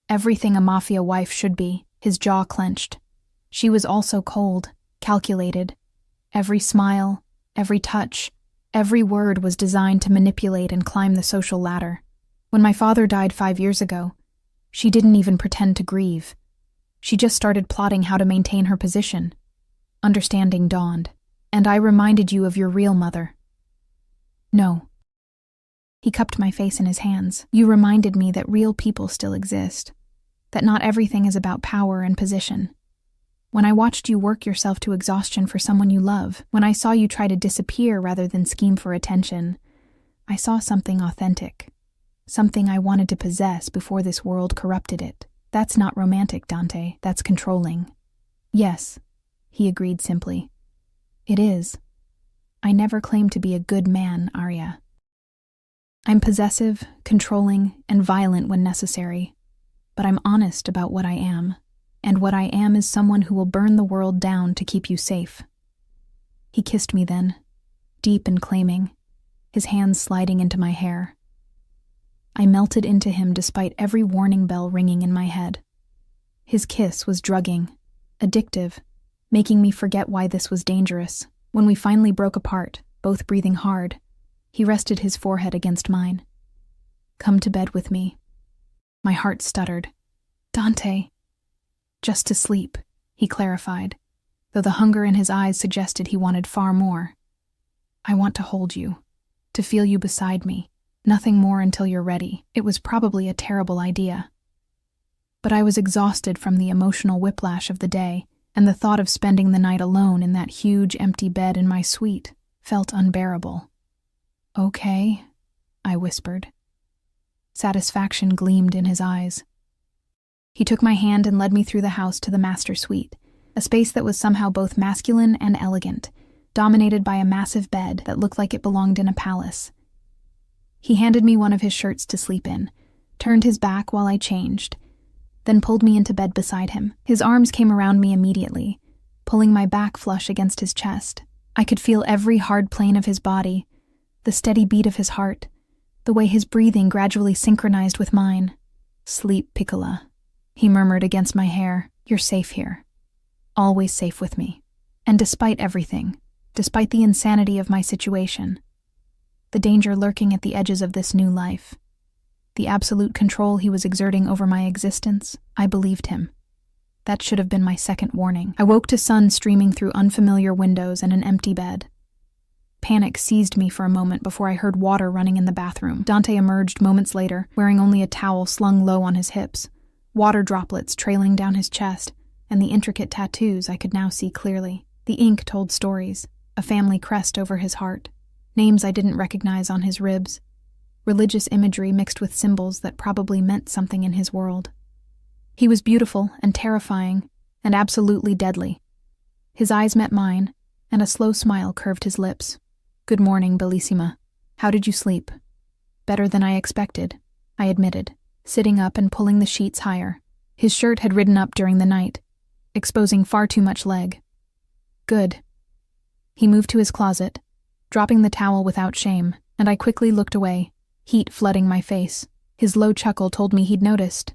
everything a Mafia wife should be. His jaw clenched. She was also cold, calculated. Every smile, every touch, every word was designed to manipulate and climb the social ladder. When my father died 5 years ago, she didn't even pretend to grieve. She just started plotting how to maintain her position. Understanding dawned, and I reminded you of your real mother. No. He cupped my face in his hands. You reminded me that real people still exist, that not everything is about power and position. When I watched you work yourself to exhaustion for someone you love, when I saw you try to disappear rather than scheme for attention, I saw something authentic, something I wanted to possess before this world corrupted it. That's not romantic, Dante. That's controlling. Yes, he agreed simply. It is. I never claimed to be a good man, Arya. I'm possessive, controlling, and violent when necessary, but I'm honest about what I am, and what I am is someone who will burn the world down to keep you safe. He kissed me then, deep and claiming, his hands sliding into my hair. I melted into him despite every warning bell ringing in my head. His kiss was drugging, addictive, making me forget why this was dangerous. When we finally broke apart, both breathing hard, he rested his forehead against mine. Come to bed with me. My heart stuttered. Dante. Just to sleep, he clarified, though the hunger in his eyes suggested he wanted far more. I want to hold you, to feel you beside me. Nothing more until you're ready. It was probably a terrible idea. But I was exhausted from the emotional whiplash of the day, and the thought of spending the night alone in that huge empty bed in my suite felt unbearable. Okay, I whispered. Satisfaction gleamed in his eyes. He took my hand and led me through the house to the master suite, a space that was somehow both masculine and elegant, dominated by a massive bed that looked like it belonged in a palace. He handed me one of his shirts to sleep in, turned his back while I changed, then pulled me into bed beside him. His arms came around me immediately, pulling my back flush against his chest. I could feel every hard plane of his body, the steady beat of his heart, the way his breathing gradually synchronized with mine. "Sleep, Piccola," he murmured against my hair. "You're safe here. Always safe with me." And despite everything, despite the insanity of my situation, the danger lurking at the edges of this new life, the absolute control he was exerting over my existence, I believed him. That should have been my second warning. I woke to sun streaming through unfamiliar windows and an empty bed. Panic seized me for a moment before I heard water running in the bathroom. Dante emerged moments later, wearing only a towel slung low on his hips, water droplets trailing down his chest, and the intricate tattoos I could now see clearly. The ink told stories, a family crest over his heart, names I didn't recognize on his ribs, religious imagery mixed with symbols that probably meant something in his world. He was beautiful and terrifying and absolutely deadly. His eyes met mine, and a slow smile curved his lips. "Good morning, Bellissima. How did you sleep?" "Better than I expected," I admitted, sitting up and pulling the sheets higher. His shirt had ridden up during the night, exposing far too much leg. "Good." He moved to his closet, dropping the towel without shame, and I quickly looked away, heat flooding my face. His low chuckle told me he'd noticed.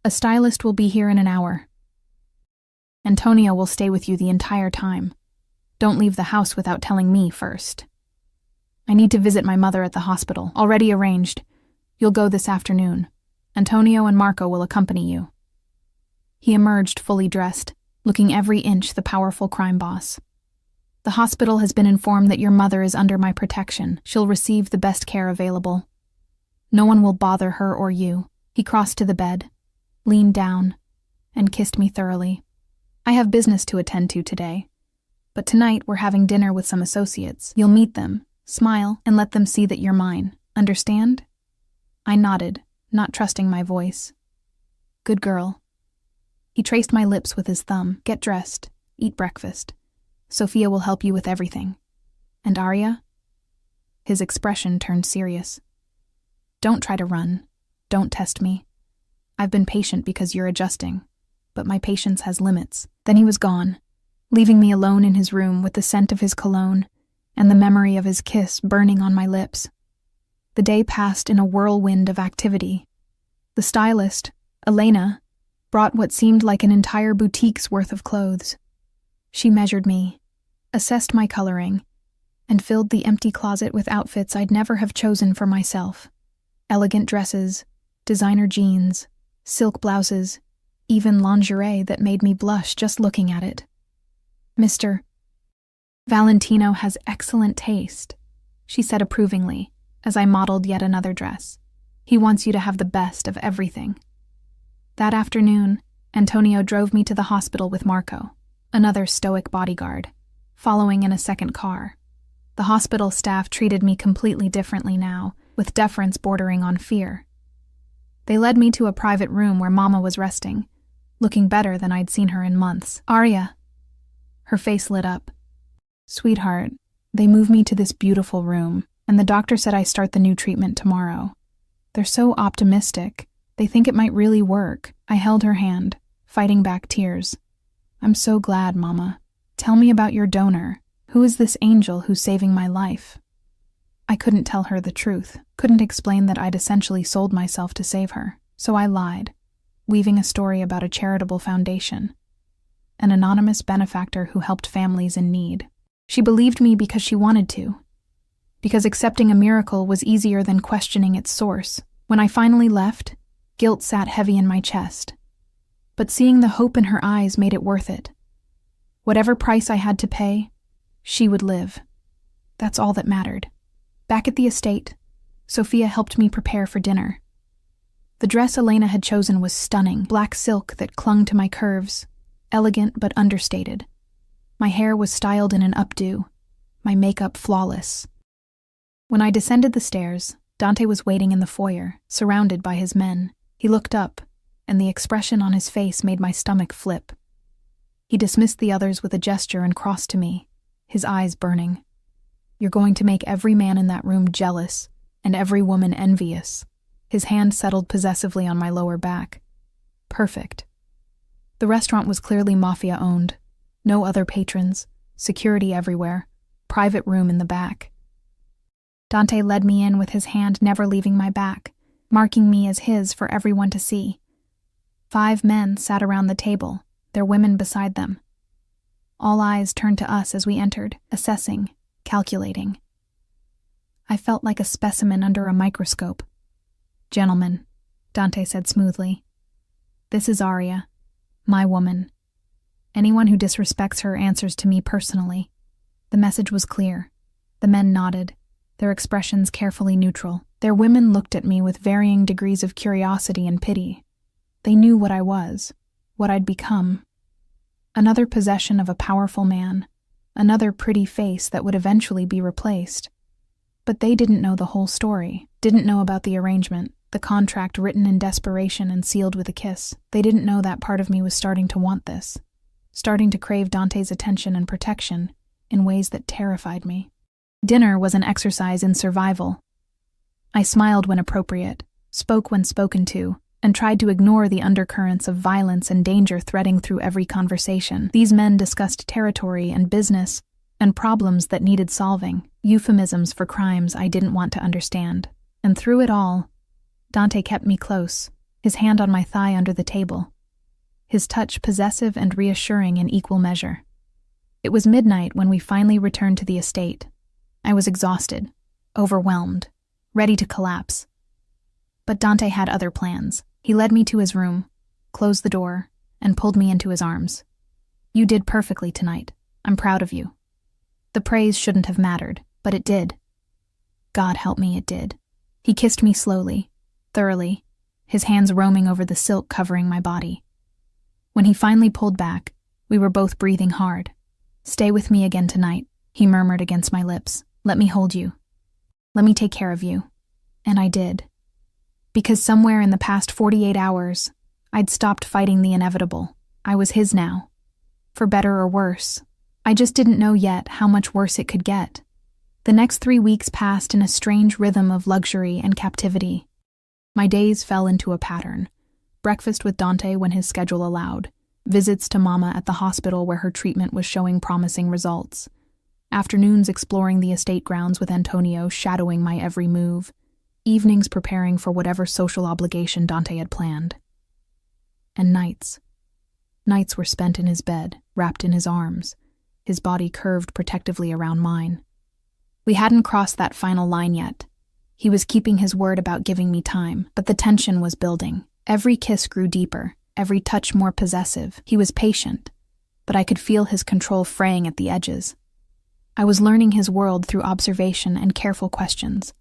"A stylist will be here in an hour. Antonio will stay with you the entire time. Don't leave the house without telling me first. I need to visit my mother at the hospital. Already arranged. You'll go this afternoon. Antonio and Marco will accompany you." He emerged fully dressed, looking every inch the powerful crime boss. "The hospital has been informed that your mother is under my protection. She'll receive the best care available. No one will bother her or you." He crossed to the bed, leaned down, and kissed me thoroughly. "I have business to attend to today, but tonight we're having dinner with some associates. You'll meet them, smile, and let them see that you're mine. Understand?" I nodded, not trusting my voice. "Good girl." He traced my lips with his thumb. "Get dressed, eat breakfast. Sophia will help you with everything. And Arya?" His expression turned serious. "Don't try to run. Don't test me. I've been patient because you're adjusting, but my patience has limits." Then he was gone, leaving me alone in his room with the scent of his cologne and the memory of his kiss burning on my lips. The day passed in a whirlwind of activity. The stylist, Elena, brought what seemed like an entire boutique's worth of clothes. She measured me, assessed my coloring, and filled the empty closet with outfits I'd never have chosen for myself. Elegant dresses, designer jeans, silk blouses, even lingerie that made me blush just looking at it. "Mr. Valentino has excellent taste," she said approvingly as I modeled yet another dress. "He wants you to have the best of everything." That afternoon, Antonio drove me to the hospital with Marco, another stoic bodyguard, following in a second car. The hospital staff treated me completely differently now, with deference bordering on fear. They led me to a private room where Mama was resting, looking better than I'd seen her in months. "Arya." Her face lit up. "Sweetheart, they moved me to this beautiful room, and the doctor said I start the new treatment tomorrow. They're so optimistic. They think it might really work." I held her hand, fighting back tears. "I'm so glad, Mama. Tell me about your donor. Who is this angel who's saving my life?" I couldn't tell her the truth, couldn't explain that I'd essentially sold myself to save her, so I lied, weaving a story about a charitable foundation, an anonymous benefactor who helped families in need. She believed me because she wanted to, because accepting a miracle was easier than questioning its source. When I finally left, guilt sat heavy in my chest, but seeing the hope in her eyes made it worth it. Whatever price I had to pay, she would live. That's all that mattered. Back at the estate, Sophia helped me prepare for dinner. The dress Elena had chosen was stunning, black silk that clung to my curves, elegant but understated. My hair was styled in an updo, my makeup flawless. When I descended the stairs, Dante was waiting in the foyer, surrounded by his men. He looked up, and the expression on his face made my stomach flip. He dismissed the others with a gesture and crossed to me, his eyes burning. "You're going to make every man in that room jealous, and every woman envious. His hand settled possessively on my lower back. Perfect. The restaurant was clearly Mafia-owned. No other patrons, security everywhere, private room in the back. Dante led me in with his hand never leaving my back, marking me as his for everyone to see. 5 men sat around the table, their women beside them. All eyes turned to us as we entered, assessing, calculating. I felt like a specimen under a microscope. "Gentlemen," Dante said smoothly, "this is Arya, my woman. Anyone who disrespects her answers to me personally." The message was clear. The men nodded, their expressions carefully neutral. Their women looked at me with varying degrees of curiosity and pity. They knew what I was, what I'd become. Another possession of a powerful man, another pretty face that would eventually be replaced. But they didn't know the whole story, didn't know about the arrangement, the contract written in desperation and sealed with a kiss. They didn't know that part of me was starting to want this, starting to crave Dante's attention and protection in ways that terrified me. Dinner was an exercise in survival. I smiled when appropriate, spoke when spoken to, and tried to ignore the undercurrents of violence and danger threading through every conversation. These men discussed territory and business and problems that needed solving, euphemisms for crimes I didn't want to understand. And through it all, Dante kept me close, his hand on my thigh under the table, his touch possessive and reassuring in equal measure. It was midnight when we finally returned to the estate. I was exhausted, overwhelmed, ready to collapse. But Dante had other plans. He led me to his room, closed the door, and pulled me into his arms. "You did perfectly tonight. I'm proud of you." The praise shouldn't have mattered, but it did. God help me, it did. He kissed me slowly, thoroughly, his hands roaming over the silk covering my body. When he finally pulled back, we were both breathing hard. "Stay with me again tonight," he murmured against my lips. "Let me hold you. Let me take care of you." And I did. Because somewhere in the past 48 hours, I'd stopped fighting the inevitable. I was his now. For better or worse. I just didn't know yet how much worse it could get. The next 3 weeks passed in a strange rhythm of luxury and captivity. My days fell into a pattern. Breakfast with Dante when his schedule allowed. Visits to Mama at the hospital where her treatment was showing promising results. Afternoons exploring the estate grounds with Antonio shadowing my every move. Evenings preparing for whatever social obligation Dante had planned. And nights. Nights were spent in his bed, wrapped in his arms, his body curved protectively around mine. We hadn't crossed that final line yet. He was keeping his word about giving me time, but the tension was building. Every kiss grew deeper, every touch more possessive. He was patient, but I could feel his control fraying at the edges. I was learning his world through observation and careful questions.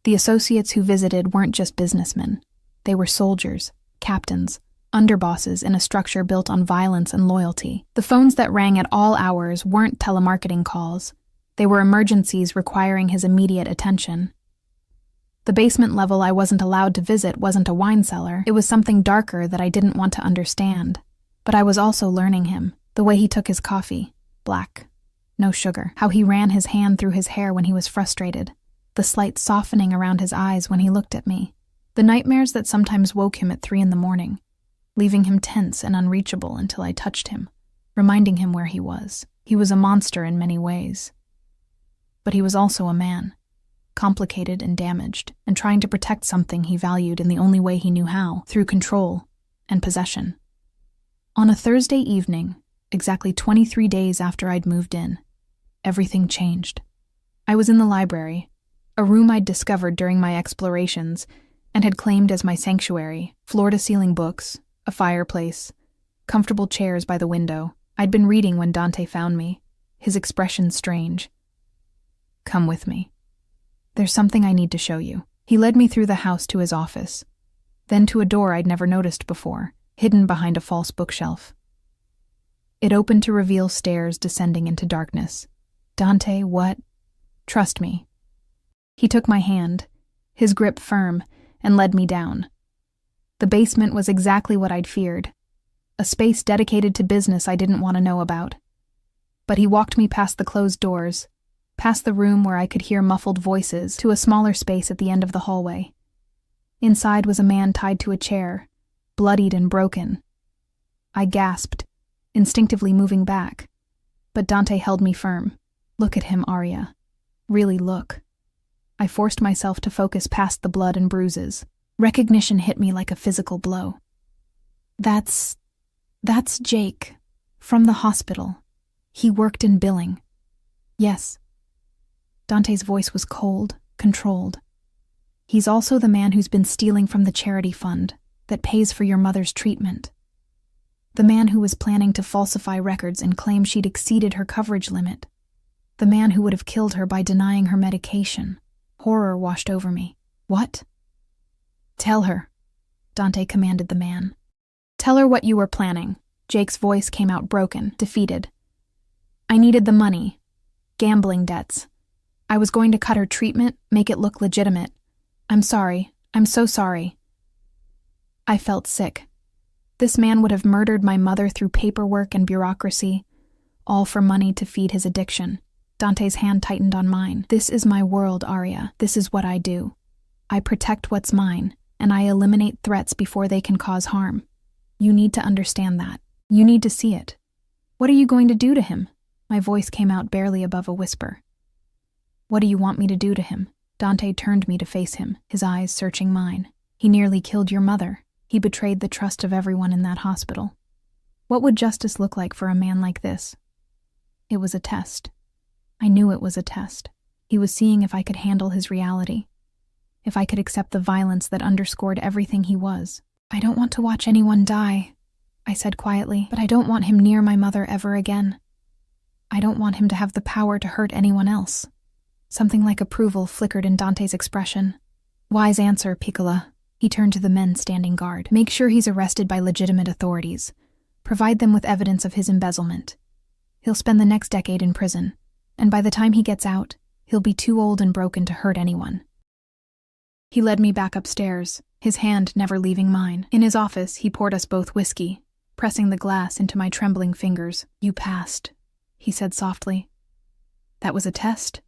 The associates who visited weren't just businessmen. They were soldiers, captains, underbosses in a structure built on violence and loyalty. The phones that rang at all hours weren't telemarketing calls. They were emergencies requiring his immediate attention. The basement level I wasn't allowed to visit wasn't a wine cellar. It was something darker that I didn't want to understand. But I was also learning him, the way he took his coffee, black, no sugar, how he ran his hand through his hair when he was frustrated, the slight softening around his eyes when he looked at me, the nightmares that sometimes woke him at 3 a.m, leaving him tense and unreachable until I touched him, reminding him where he was. He was a monster in many ways. But he was also a man, complicated and damaged, and trying to protect something he valued in the only way he knew how, through control and possession. On a Thursday evening, exactly 23 days after I'd moved in, everything changed. I was in the library, a room I'd discovered during my explorations and had claimed as my sanctuary, floor-to-ceiling books, a fireplace, comfortable chairs by the window. I'd been reading when Dante found me, his expression strange. "Come with me. There's something I need to show you." He led me through the house to his office, then to a door I'd never noticed before, hidden behind a false bookshelf. It opened to reveal stairs descending into darkness. "Dante, what?" "Trust me." He took my hand, his grip firm, and led me down. The basement was exactly what I'd feared, a space dedicated to business I didn't want to know about. But he walked me past the closed doors, past the room where I could hear muffled voices, to a smaller space at the end of the hallway. Inside was a man tied to a chair, bloodied and broken. I gasped, instinctively moving back. But Dante held me firm. Look at him, Arya. Really look. I forced myself to focus past the blood and bruises. Recognition hit me like a physical blow. That's Jake, from the hospital. He worked in billing. Yes. Dante's voice was cold, controlled. He's also the man who's been stealing from the charity fund that pays for your mother's treatment. The man who was planning to falsify records and claim she'd exceeded her coverage limit. The man who would have killed her by denying her medication. Horror washed over me. What? Tell her, Dante commanded the man. Tell her what you were planning. Jake's voice came out broken, defeated. I needed the money. Gambling debts. I was going to cut her treatment, make it look legitimate. I'm sorry. I'm so sorry. I felt sick. This man would have murdered my mother through paperwork and bureaucracy, all for money to feed his addiction. Dante's hand tightened on mine. This is my world, Arya. This is what I do. I protect what's mine, and I eliminate threats before they can cause harm. You need to understand that. You need to see it. What are you going to do to him? My voice came out barely above a whisper. What do you want me to do to him? Dante turned me to face him, his eyes searching mine. He nearly killed your mother. He betrayed the trust of everyone in that hospital. What would justice look like for a man like this? It was a test. I knew it was a test. He was seeing if I could handle his reality, if I could accept the violence that underscored everything he was. I don't want to watch anyone die, I said quietly, but I don't want him near my mother ever again. I don't want him to have the power to hurt anyone else. Something like approval flickered in Dante's expression. Wise answer, Piccola. He turned to the men standing guard. Make sure he's arrested by legitimate authorities. Provide them with evidence of his embezzlement. He'll spend the next decade in prison, and by the time he gets out, he'll be too old and broken to hurt anyone. He led me back upstairs, his hand never leaving mine. In his office, he poured us both whiskey, pressing the glass into my trembling fingers. You passed, he said softly. That was a test.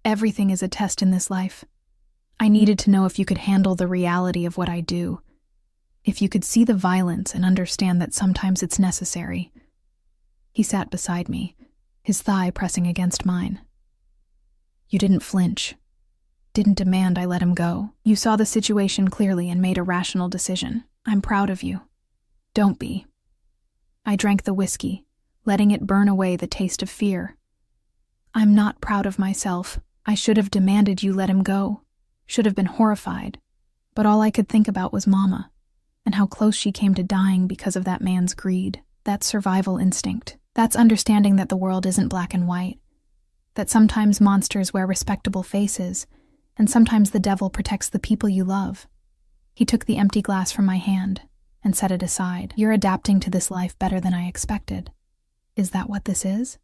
Everything is a test in this life. I needed to know if you could handle the reality of what I do, if you could see the violence and understand that sometimes it's necessary. He sat beside me, his thigh pressing against mine. You didn't flinch, didn't demand I let him go. You saw the situation clearly and made a rational decision. I'm proud of you. Don't be. I drank the whiskey, letting it burn away the taste of fear. I'm not proud of myself. I should have demanded you let him go, should have been horrified, but all I could think about was Mama, and how close she came to dying because of that man's greed. That's survival instinct. That's understanding that the world isn't black and white, that sometimes monsters wear respectable faces, and sometimes the devil protects the people you love. He took the empty glass from my hand and set it aside. You're adapting to this life better than I expected. Is that what this is?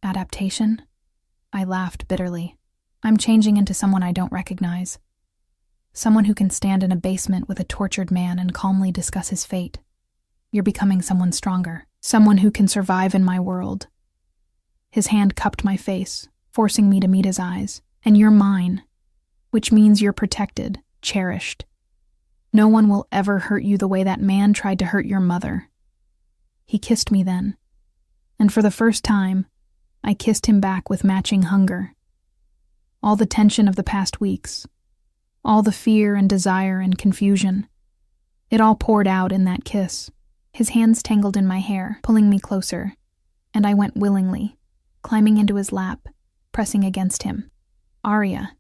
Adaptation? I laughed bitterly. I'm changing into someone I don't recognize. Someone who can stand in a basement with a tortured man and calmly discuss his fate. You're becoming someone stronger, someone who can survive in my world. His hand cupped my face, forcing me to meet his eyes. And you're mine, which means you're protected, cherished. No one will ever hurt you the way that man tried to hurt your mother. He kissed me then, and for the first time, I kissed him back with matching hunger. All the tension of the past weeks, all the fear and desire and confusion, it all poured out in that kiss. His hands tangled in my hair, pulling me closer, and I went willingly, climbing into his lap, pressing against him. Arya,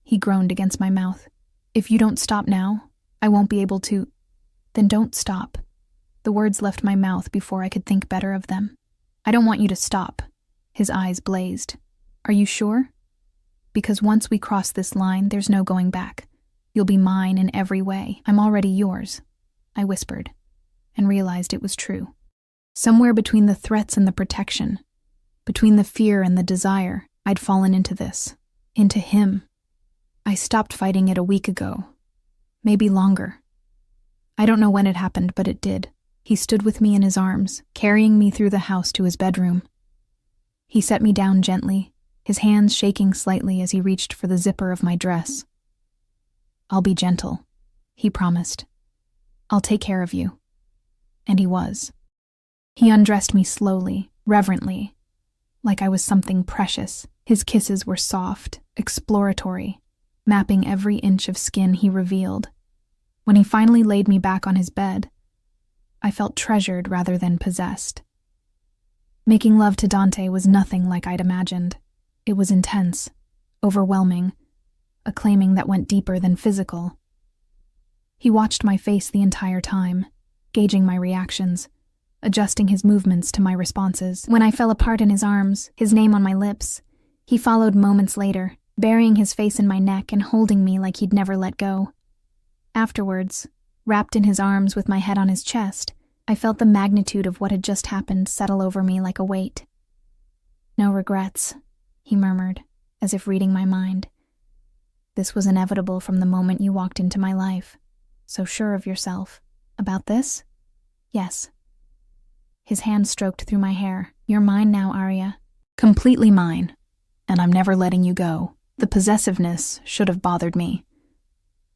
he groaned against my mouth. If you don't stop now, I won't be able to. Then don't stop. The words left my mouth before I could think better of them. I don't want you to stop. His eyes blazed. Are you sure? Because once we cross this line, there's no going back. You'll be mine in every way. I'm already yours, I whispered, and realized it was true. Somewhere between the threats and the protection, between the fear and the desire, I'd fallen into this, into him. I stopped fighting it a week ago, maybe longer. I don't know when it happened, but it did. He stood with me in his arms, carrying me through the house to his bedroom. He set me down gently, his hands shaking slightly as he reached for the zipper of my dress. I'll be gentle, he promised. "I'll take care of you." And he was. He undressed me slowly, reverently, like I was something precious. His kisses were soft, exploratory, mapping every inch of skin he revealed. When he finally laid me back on his bed, I felt treasured rather than possessed. Making love to Dante was nothing like I'd imagined. It was intense, overwhelming, a claiming that went deeper than physical. He watched my face the entire time, gauging my reactions, adjusting his movements to my responses. When I fell apart in his arms, his name on my lips, he followed moments later, burying his face in my neck and holding me like he'd never let go. Afterwards, wrapped in his arms with my head on his chest, I felt the magnitude of what had just happened settle over me like a weight. "No regrets," he murmured, as if reading my mind. "This was inevitable from the moment you walked into my life. So sure of yourself. About this?" "Yes." His hand stroked through my hair. "You're mine now, Arya." "Completely mine. And I'm never letting you go." The possessiveness should have bothered me.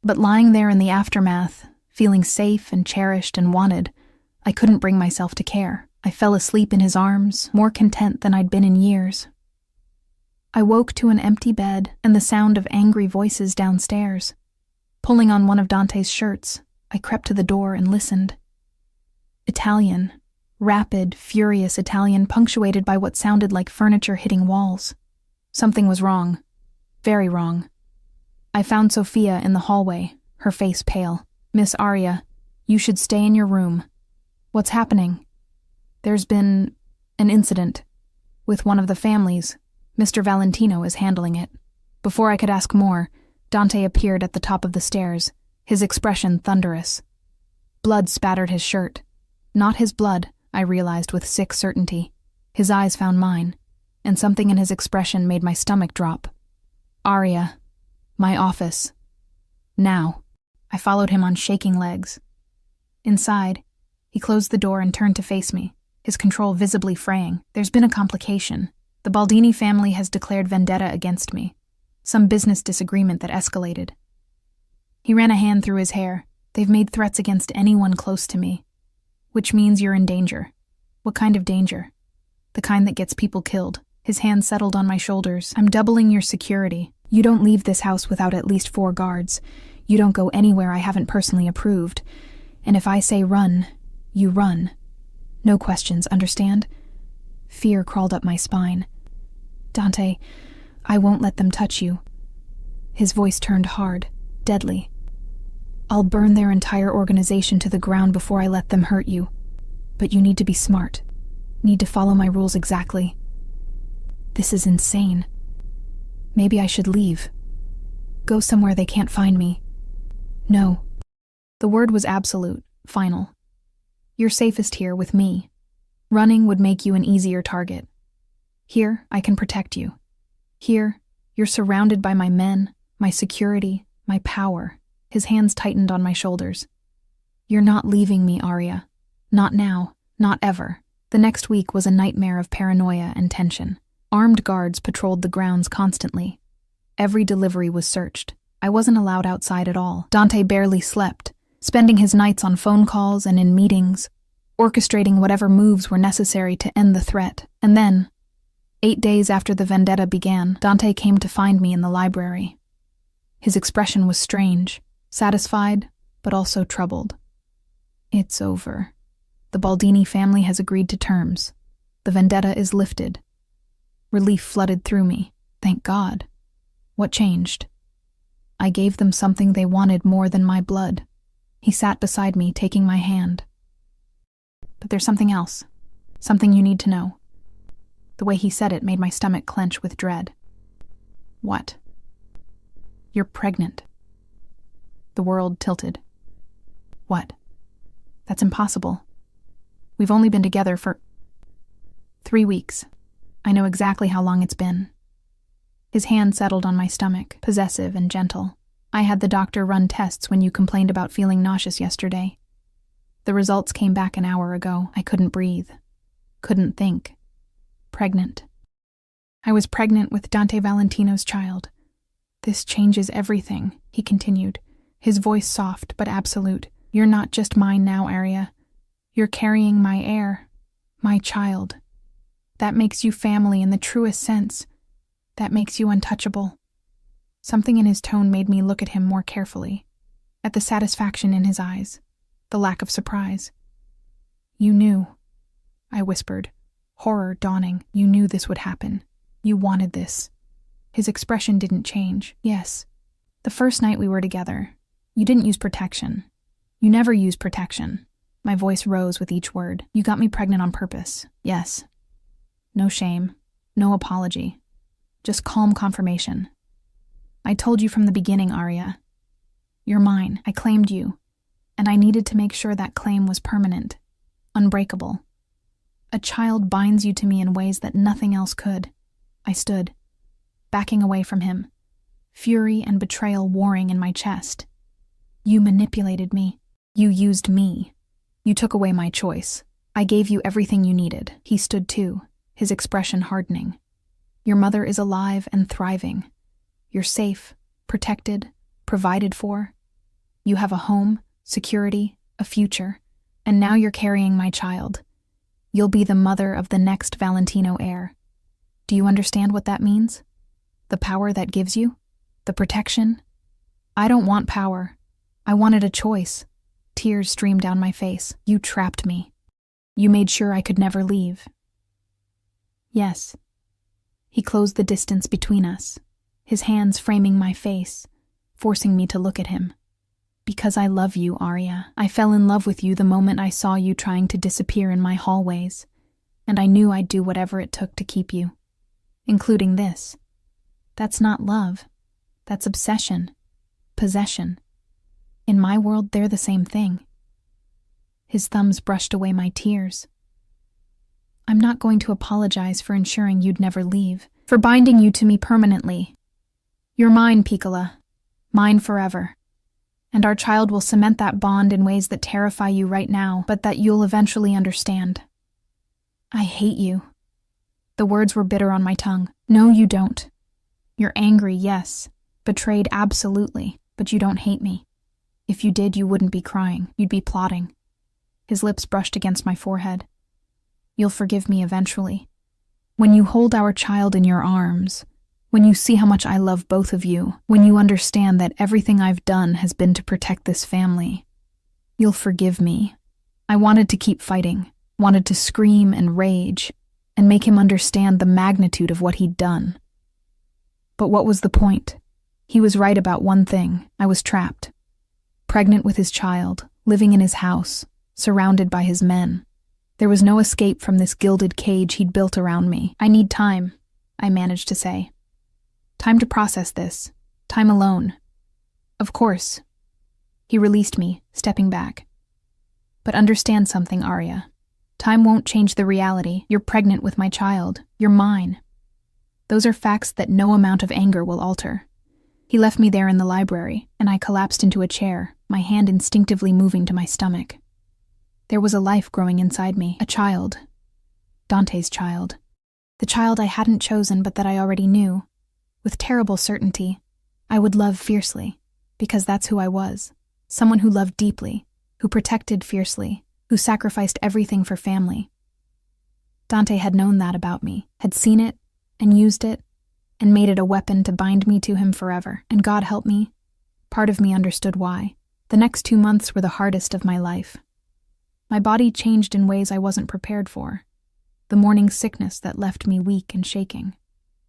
But lying there in the aftermath, feeling safe and cherished and wanted, I couldn't bring myself to care. I fell asleep in his arms, more content than I'd been in years. I woke to an empty bed and the sound of angry voices downstairs. Pulling on one of Dante's shirts, I crept to the door and listened. Italian, rapid, furious Italian, punctuated by what sounded like furniture hitting walls. Something was wrong. Very wrong. I found Sophia in the hallway, her face pale. "Miss Arya, you should stay in your room." "What's happening?" "There's been an incident with one of the families. Mr. Valentino is handling it." Before I could ask more, Dante appeared at the top of the stairs, his expression thunderous. Blood spattered his shirt. Not his blood, I realized with sick certainty. His eyes found mine, and something in his expression made my stomach drop. "Arya, my office. Now." I followed him on shaking legs. Inside, he closed the door and turned to face me, his control visibly fraying. "There's been a complication. The Baldini family has declared vendetta against me. Some business disagreement that escalated." He ran a hand through his hair. "They've made threats against anyone close to me. Which means you're in danger." "What kind of danger?" "The kind that gets people killed." His hand settled on my shoulders. "I'm doubling your security. You don't leave this house without at least 4 guards. You don't go anywhere I haven't personally approved. And if I say run, you run. No questions, understand?" Fear crawled up my spine. "Dante, I won't let them touch you." His voice turned hard, deadly. "I'll burn their entire organization to the ground before I let them hurt you. But you need to be smart. Need to follow my rules exactly." This is insane. Maybe I should leave. Go somewhere they can't find me. No. The word was absolute, final. You're safest here with me. Running would make you an easier target. Here, I can protect you. Here, you're surrounded by my men, my security, my power. His hands tightened on my shoulders. "You're not leaving me, Arya. Not now, not ever." The next week was a nightmare of paranoia and tension. Armed guards patrolled the grounds constantly. Every delivery was searched. I wasn't allowed outside at all. Dante barely slept, spending his nights on phone calls and in meetings, orchestrating whatever moves were necessary to end the threat. And then, 8 days after the vendetta began, Dante came to find me in the library. His expression was strange, satisfied, but also troubled. "It's over. The Baldini family has agreed to terms. The vendetta is lifted." Relief flooded through me. Thank God. What changed? I gave them something they wanted more than my blood. He sat beside me, taking my hand. "But there's something else. Something you need to know." The way he said it made my stomach clench with dread. "What?" "You're pregnant." The world tilted. "What?" "That's impossible. We've only been together for 3 weeks. I know exactly how long it's been." His hand settled on my stomach, possessive and gentle. "I had the doctor run tests when you complained about feeling nauseous yesterday. The results came back an hour ago. I couldn't breathe. Couldn't think. Pregnant. I was pregnant with Dante Valentino's child. This changes everything," he continued, his voice soft but absolute. You're not just mine now, Arya. You're carrying my heir, my child. That makes you family in the truest sense. That makes you untouchable. Something in his tone made me look at him more carefully, at the satisfaction in his eyes, the lack of surprise. You knew, I whispered, horror dawning. You knew this would happen. You wanted this. His expression didn't change. Yes. The first night we were together, you didn't use protection. You never used protection. My voice rose with each word. You got me pregnant on purpose. Yes. No shame. No apology. Just calm confirmation. I told you from the beginning, Arya. You're mine. I claimed you. And I needed to make sure that claim was permanent. Unbreakable. A child binds you to me in ways that nothing else could. I stood, backing away from him, fury and betrayal warring in my chest. You manipulated me. You used me. You took away my choice. I gave you everything you needed. He stood too, his expression hardening. Your mother is alive and thriving. You're safe, protected, provided for. You have a home, security, a future, and now you're carrying my child. You'll be the mother of the next Valentino heir. Do you understand what that means? The power that gives you? The protection? I don't want power. I wanted a choice. Tears streamed down my face. You trapped me. You made sure I could never leave. Yes. He closed the distance between us, his hands framing my face, forcing me to look at him. Because I love you, Arya. I fell in love with you the moment I saw you trying to disappear in my hallways, and I knew I'd do whatever it took to keep you. Including this. That's not love. That's obsession. Possession. In my world, they're the same thing. His thumbs brushed away my tears. I'm not going to apologize for ensuring you'd never leave, for binding you to me permanently. You're mine, Piccola. Mine forever. And our child will cement that bond in ways that terrify you right now, but that you'll eventually understand. I hate you. The words were bitter on my tongue. No, you don't. You're angry, yes. Betrayed, absolutely. But you don't hate me. If you did, you wouldn't be crying. You'd be plotting. His lips brushed against my forehead. You'll forgive me eventually. When you hold our child in your arms, when you see how much I love both of you, when you understand that everything I've done has been to protect this family, you'll forgive me. I wanted to keep fighting, wanted to scream and rage, and make him understand the magnitude of what he'd done. But what was the point? He was right about one thing. I was trapped. Pregnant with his child, living in his house, surrounded by his men. There was no escape from this gilded cage he'd built around me. I need time, I managed to say. Time to process this. Time alone. Of course. He released me, stepping back. But understand something, Arya. Time won't change the reality. You're pregnant with my child. You're mine. Those are facts that no amount of anger will alter. He left me there in the library, and I collapsed into a chair, my hand instinctively moving to my stomach. There was a life growing inside me, a child. Dante's child. The child I hadn't chosen but that I already knew. With terrible certainty, I would love fiercely, because that's who I was. Someone who loved deeply, who protected fiercely, who sacrificed everything for family. Dante had known that about me, had seen it, and used it, and made it a weapon to bind me to him forever. And God help me, part of me understood why. The next 2 months were the hardest of my life. My body changed in ways I wasn't prepared for. The morning sickness that left me weak and shaking.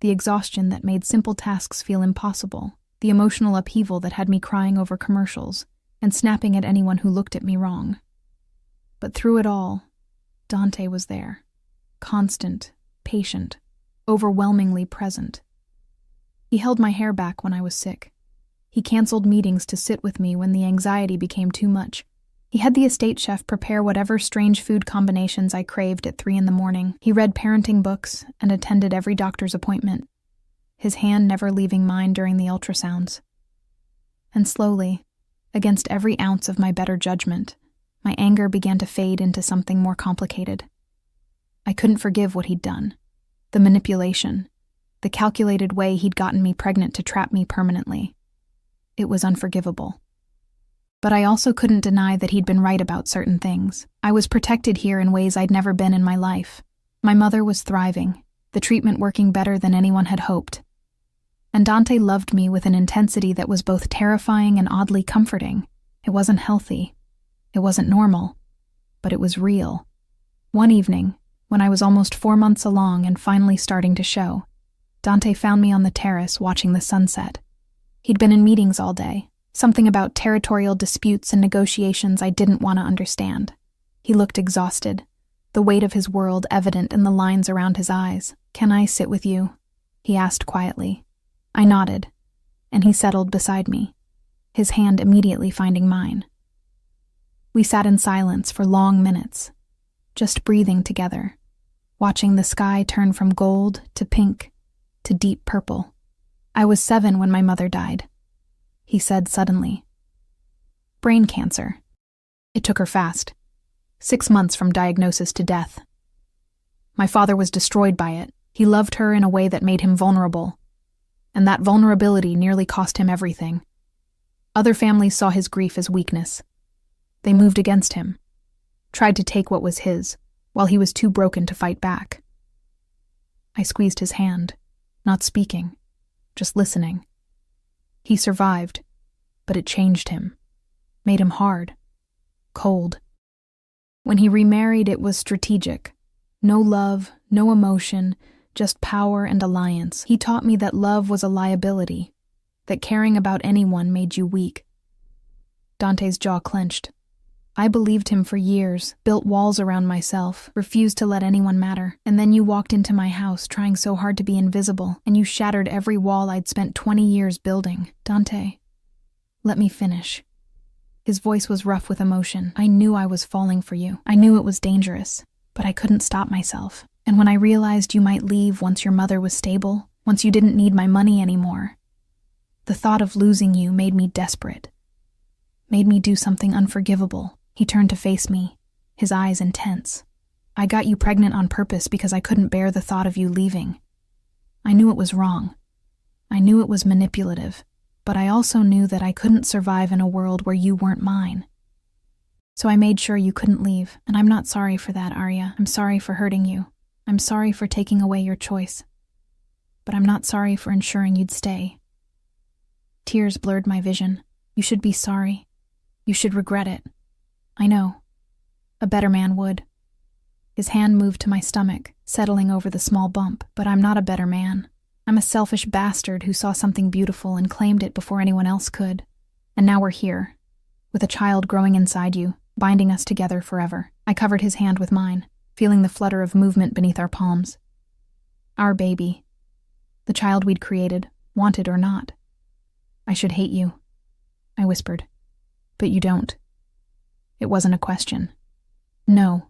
The exhaustion that made simple tasks feel impossible. The emotional upheaval that had me crying over commercials and snapping at anyone who looked at me wrong. But through it all, Dante was there. Constant, patient, overwhelmingly present. He held my hair back when I was sick. He canceled meetings to sit with me when the anxiety became too much. He had the estate chef prepare whatever strange food combinations I craved at 3 a.m. He read parenting books and attended every doctor's appointment, his hand never leaving mine during the ultrasounds. And slowly, against every ounce of my better judgment, my anger began to fade into something more complicated. I couldn't forgive what he'd done. The manipulation, the calculated way he'd gotten me pregnant to trap me permanently. It was unforgivable. But I also couldn't deny that he'd been right about certain things. I was protected here in ways I'd never been in my life. My mother was thriving, the treatment working better than anyone had hoped. And Dante loved me with an intensity that was both terrifying and oddly comforting. It wasn't healthy. It wasn't normal. But it was real. One evening, when I was almost 4 months along and finally starting to show, Dante found me on the terrace watching the sunset. He'd been in meetings all day, something about territorial disputes and negotiations I didn't want to understand. He looked exhausted, the weight of his world evident in the lines around his eyes. "Can I sit with you?" he asked quietly. I nodded, and he settled beside me, his hand immediately finding mine. We sat in silence for long minutes, just breathing together, watching the sky turn from gold to pink to deep purple. "I was 7 when my mother died," he said suddenly. "Brain cancer. It took her fast. 6 months from diagnosis to death. My father was destroyed by it. He loved her in a way that made him vulnerable, and that vulnerability nearly cost him everything. Other families saw his grief as weakness. They moved against him, tried to take what was his, while he was too broken to fight back." I squeezed his hand, not speaking, just listening. He survived, but it changed him, made him hard, cold. When he remarried, it was strategic. No love, no emotion, just power and alliance. He taught me that love was a liability, that caring about anyone made you weak. Dante's jaw clenched. I believed him for years, built walls around myself, refused to let anyone matter. And then you walked into my house trying so hard to be invisible, and you shattered every wall I'd spent 20 years building. "Dante, let me finish." His voice was rough with emotion. "I knew I was falling for you. I knew it was dangerous, but I couldn't stop myself. And when I realized you might leave once your mother was stable, once you didn't need my money anymore, the thought of losing you made me desperate, made me do something unforgivable." He turned to face me, his eyes intense. "I got you pregnant on purpose because I couldn't bear the thought of you leaving. I knew it was wrong. I knew it was manipulative, but I also knew that I couldn't survive in a world where you weren't mine. So I made sure you couldn't leave, and I'm not sorry for that, Arya. I'm sorry for hurting you. I'm sorry for taking away your choice. But I'm not sorry for ensuring you'd stay." Tears blurred my vision. "You should be sorry. You should regret it." "I know. A better man would." His hand moved to my stomach, settling over the small bump. "But I'm not a better man. I'm a selfish bastard who saw something beautiful and claimed it before anyone else could. And now we're here, with a child growing inside you, binding us together forever." I covered his hand with mine, feeling the flutter of movement beneath our palms. Our baby. The child we'd created, wanted or not. "I should hate you," I whispered. "But you don't." It wasn't a question. "No,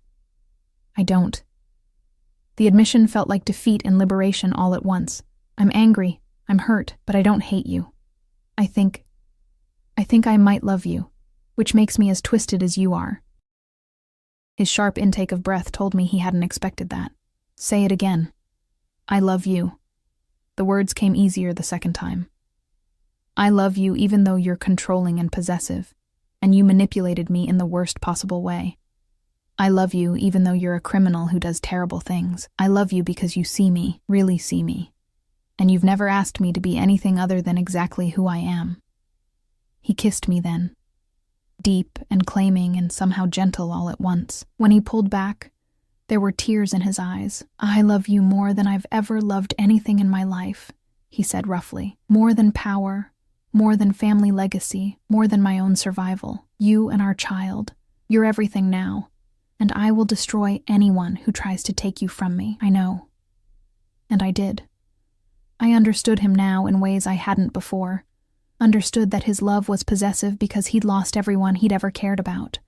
I don't." The admission felt like defeat and liberation all at once. "I'm angry, I'm hurt, but I don't hate you. I think I might love you, which makes me as twisted as you are." His sharp intake of breath told me he hadn't expected that. "Say it again." "I love you." The words came easier the second time. "I love you even though you're controlling and possessive, and you manipulated me in the worst possible way. I love you even though you're a criminal who does terrible things. I love you because you see me, really see me, and you've never asked me to be anything other than exactly who I am." He kissed me then, deep and claiming and somehow gentle all at once. When he pulled back, there were tears in his eyes. "I love you more than I've ever loved anything in my life," he said roughly. "More than power, more than family legacy, more than my own survival. You and our child. You're everything now, and I will destroy anyone who tries to take you from me. I know." And I did. I understood him now in ways I hadn't before. Understood that his love was possessive because he'd lost everyone he'd ever cared about.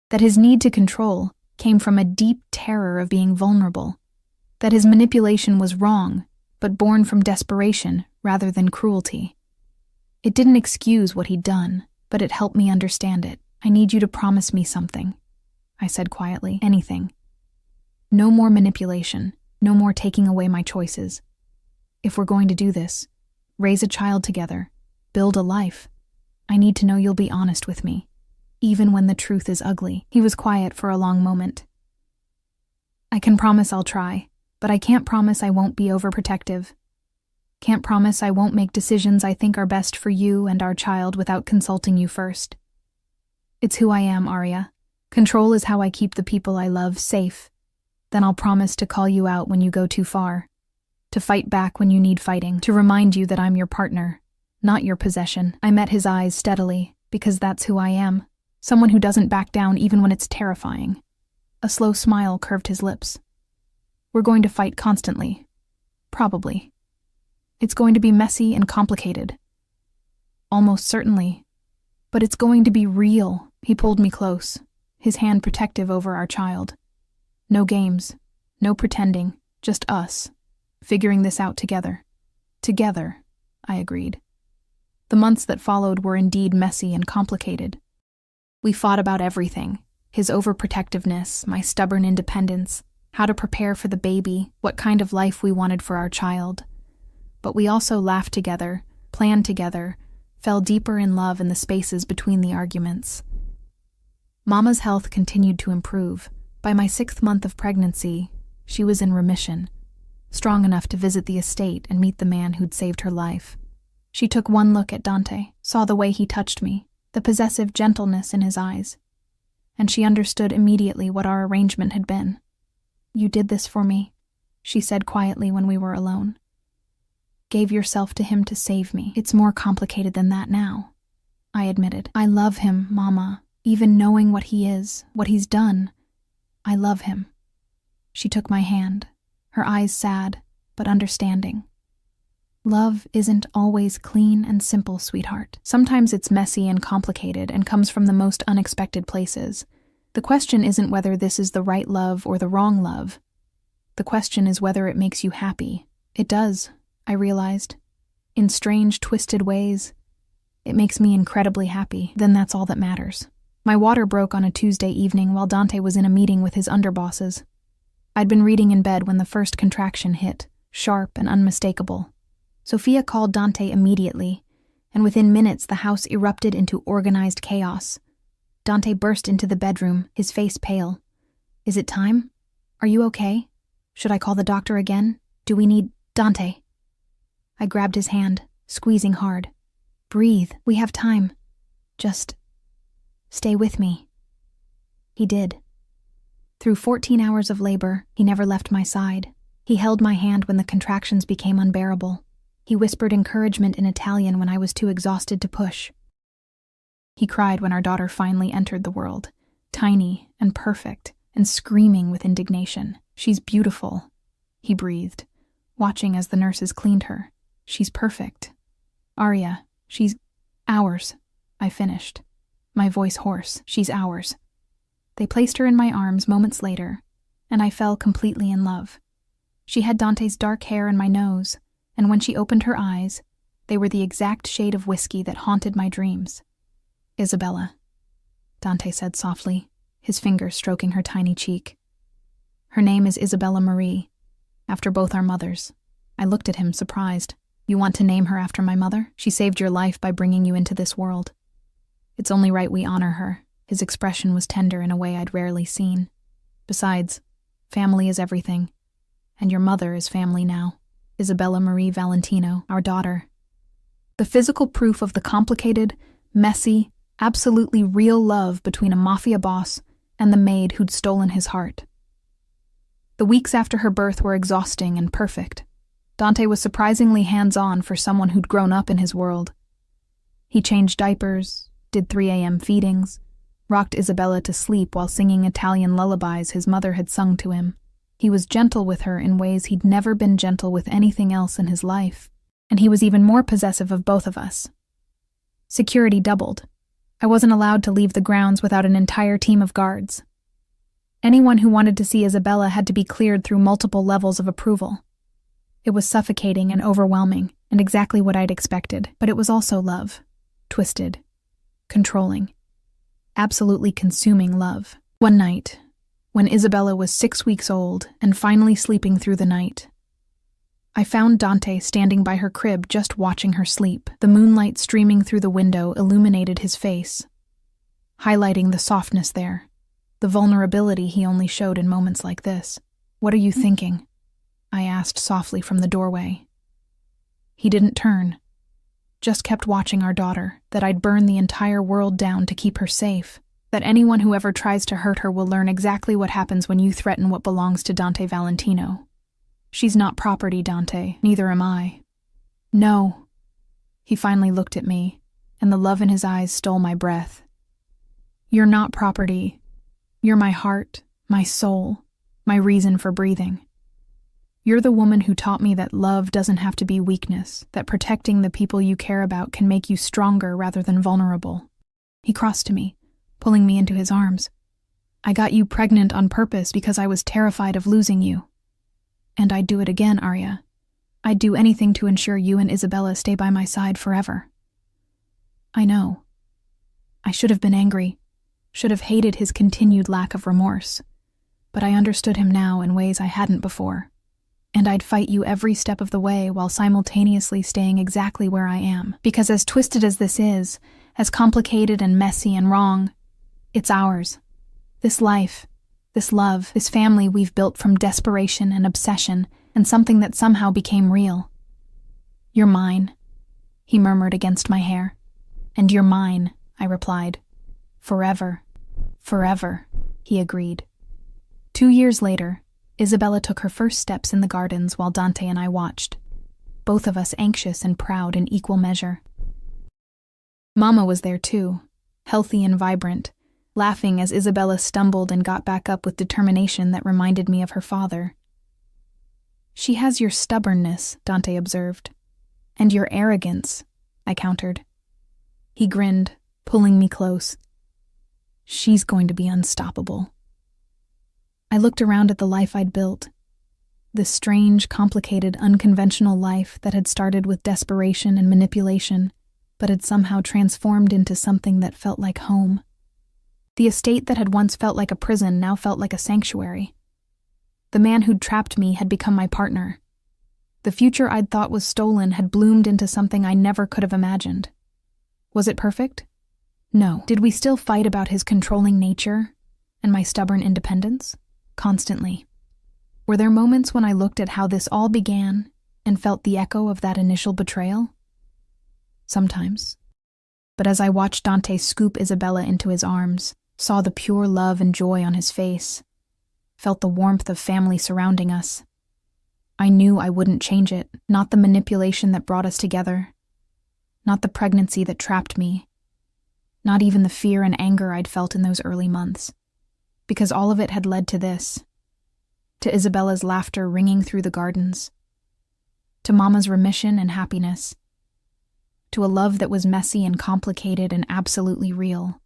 That his need to control came from a deep terror of being vulnerable. That his manipulation was wrong, but born from desperation rather than cruelty. It didn't excuse what he'd done, but it helped me understand it. "I need you to promise me something," I said quietly. "Anything. No more manipulation, no more taking away my choices. If we're going to do this, raise a child together, build a life, I need to know you'll be honest with me. even when the truth is ugly. He was quiet for a long moment. I can promise I'll try, but I can't promise I won't be overprotective. Can't promise I won't make decisions I think are best for you and our child without consulting you first. It's who I am, Arya. Control is how I keep the people I love safe. Then I'll promise to call you out when you go too far, to fight back when you need fighting, to remind you that I'm your partner, not your possession. I met his eyes steadily, because that's who I am, someone who doesn't back down even when it's terrifying. A slow smile curved his lips. We're going to fight constantly. Probably. It's going to be messy and complicated. Almost certainly. But it's going to be real. He pulled me close, his hand protective over our child. No games, no pretending, just us, figuring this out together. Together, I agreed. The months that followed were indeed messy and complicated. We fought about everything, his overprotectiveness, my stubborn independence, how to prepare for the baby, what kind of life we wanted for our child. But we also laughed together, planned together, fell deeper in love in the spaces between the arguments. Mama's health continued to improve. By my 6th month of pregnancy, she was in remission, strong enough to visit the estate and meet the man who'd saved her life. She took one look at Dante, saw the way he touched me, the possessive gentleness in his eyes, and she understood immediately what our arrangement had been. You did this for me, she said quietly when we were alone. Gave yourself to him to save me. It's more complicated than that now, I admitted. I love him, Mama, even knowing what he is, what he's done. I love him. She took my hand, her eyes sad, but understanding. Love isn't always clean and simple, sweetheart. Sometimes it's messy and complicated and comes from the most unexpected places. The question isn't whether this is the right love or the wrong love. The question is whether it makes you happy. It does, I realized. In strange, twisted ways. It makes me incredibly happy. Then that's all that matters. My water broke on a Tuesday evening while Dante was in a meeting with his underbosses. I'd been reading in bed when the first contraction hit, sharp and unmistakable. Sophia called Dante immediately, and within minutes the house erupted into organized chaos. Dante burst into the bedroom, his face pale. Is it time? Are you okay? Should I call the doctor again? Do we need Dante? I grabbed his hand, squeezing hard. Breathe, we have time. Just stay with me. He did. Through 14 hours of labor, he never left my side. He held my hand when the contractions became unbearable. He whispered encouragement in Italian when I was too exhausted to push. He cried when our daughter finally entered the world, tiny and perfect and screaming with indignation. She's beautiful, he breathed, watching as the nurses cleaned her. She's perfect. Arya, she's ours, I finished, my voice hoarse. She's ours. They placed her in my arms moments later, and I fell completely in love. She had Dante's dark hair and my nose, and when she opened her eyes, they were the exact shade of whiskey that haunted my dreams. Isabella, Dante said softly, his fingers stroking her tiny cheek. Her name is Isabella Marie, after both our mothers. I looked at him, surprised. You want to name her after my mother? She saved your life by bringing you into this world. It's only right we honor her. His expression was tender in a way I'd rarely seen. Besides, family is everything, and your mother is family now. Isabella Marie Valentino, our daughter. The physical proof of the complicated, messy, absolutely real love between a mafia boss and the maid who'd stolen his heart. The weeks after her birth were exhausting and perfect. Dante was surprisingly hands-on for someone who'd grown up in his world. He changed diapers, did 3 a.m. feedings, rocked Isabella to sleep while singing Italian lullabies his mother had sung to him. He was gentle with her in ways he'd never been gentle with anything else in his life, and he was even more possessive of both of us. Security doubled. I wasn't allowed to leave the grounds without an entire team of guards. Anyone who wanted to see Isabella had to be cleared through multiple levels of approval. It was suffocating and overwhelming, and exactly what I'd expected, but it was also love. Twisted. Controlling. Absolutely consuming love. One night, when Isabella was 6 weeks old and finally sleeping through the night, I found Dante standing by her crib just watching her sleep. The moonlight streaming through the window illuminated his face. highlighting the softness there, the vulnerability he only showed in moments like this. "What are you thinking?" I asked softly from the doorway. He didn't turn, just kept watching our daughter, that I'd burn the entire world down to keep her safe, that anyone who ever tries to hurt her will learn exactly what happens when you threaten what belongs to Dante Valentino. "She's not property, Dante, neither am I." "No." He finally looked at me, and the love in his eyes stole my breath. "You're not property. You're my heart, my soul, my reason for breathing. You're the woman who taught me that love doesn't have to be weakness, that protecting the people you care about can make you stronger rather than vulnerable." He crossed to me, pulling me into his arms. "I got you pregnant on purpose because I was terrified of losing you. And I'd do it again, Arya. I'd do anything to ensure you and Isabella stay by my side forever." I know. I should have been angry, should have hated his continued lack of remorse, but I understood him now in ways I hadn't before. And I'd fight you every step of the way while simultaneously staying exactly where I am. Because as twisted as this is, as complicated and messy and wrong, it's ours. This life, this love, this family we've built from desperation and obsession and something that somehow became real. "You're mine," he murmured against my hair. "And you're mine," I replied. "Forever, forever," he agreed. 2 years later, Isabella took her first steps in the gardens while Dante and I watched, both of us anxious and proud in equal measure. Mama was there too, healthy and vibrant, laughing as Isabella stumbled and got back up with determination that reminded me of her father. "She has your stubbornness," Dante observed. "And your arrogance," I countered. He grinned, pulling me close. "She's going to be unstoppable." I looked around at the life I'd built, this strange, complicated, unconventional life that had started with desperation and manipulation, but had somehow transformed into something that felt like home. The estate that had once felt like a prison now felt like a sanctuary. The man who'd trapped me had become my partner. The future I'd thought was stolen had bloomed into something I never could have imagined. Was it perfect? No. Did we still fight about his controlling nature and my stubborn independence? Constantly. Were there moments when I looked at how this all began and felt the echo of that initial betrayal? Sometimes. But as I watched Dante scoop Isabella into his arms, saw the pure love and joy on his face, felt the warmth of family surrounding us, I knew I wouldn't change it, not the manipulation that brought us together, not the pregnancy that trapped me, not even the fear and anger I'd felt in those early months. Because all of it had led to this, to Isabella's laughter ringing through the gardens, to Mama's remission and happiness, to a love that was messy and complicated and absolutely real.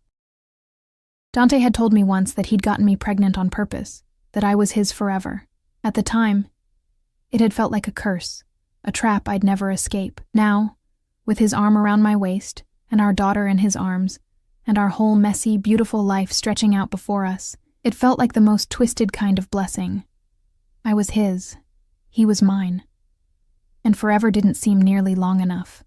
Dante had told me once that he'd gotten me pregnant on purpose, that I was his forever. At the time, it had felt like a curse, a trap I'd never escape. Now, with his arm around my waist, and our daughter in his arms, and our whole messy, beautiful life stretching out before us, it felt like the most twisted kind of blessing. I was his. He was mine. And forever didn't seem nearly long enough.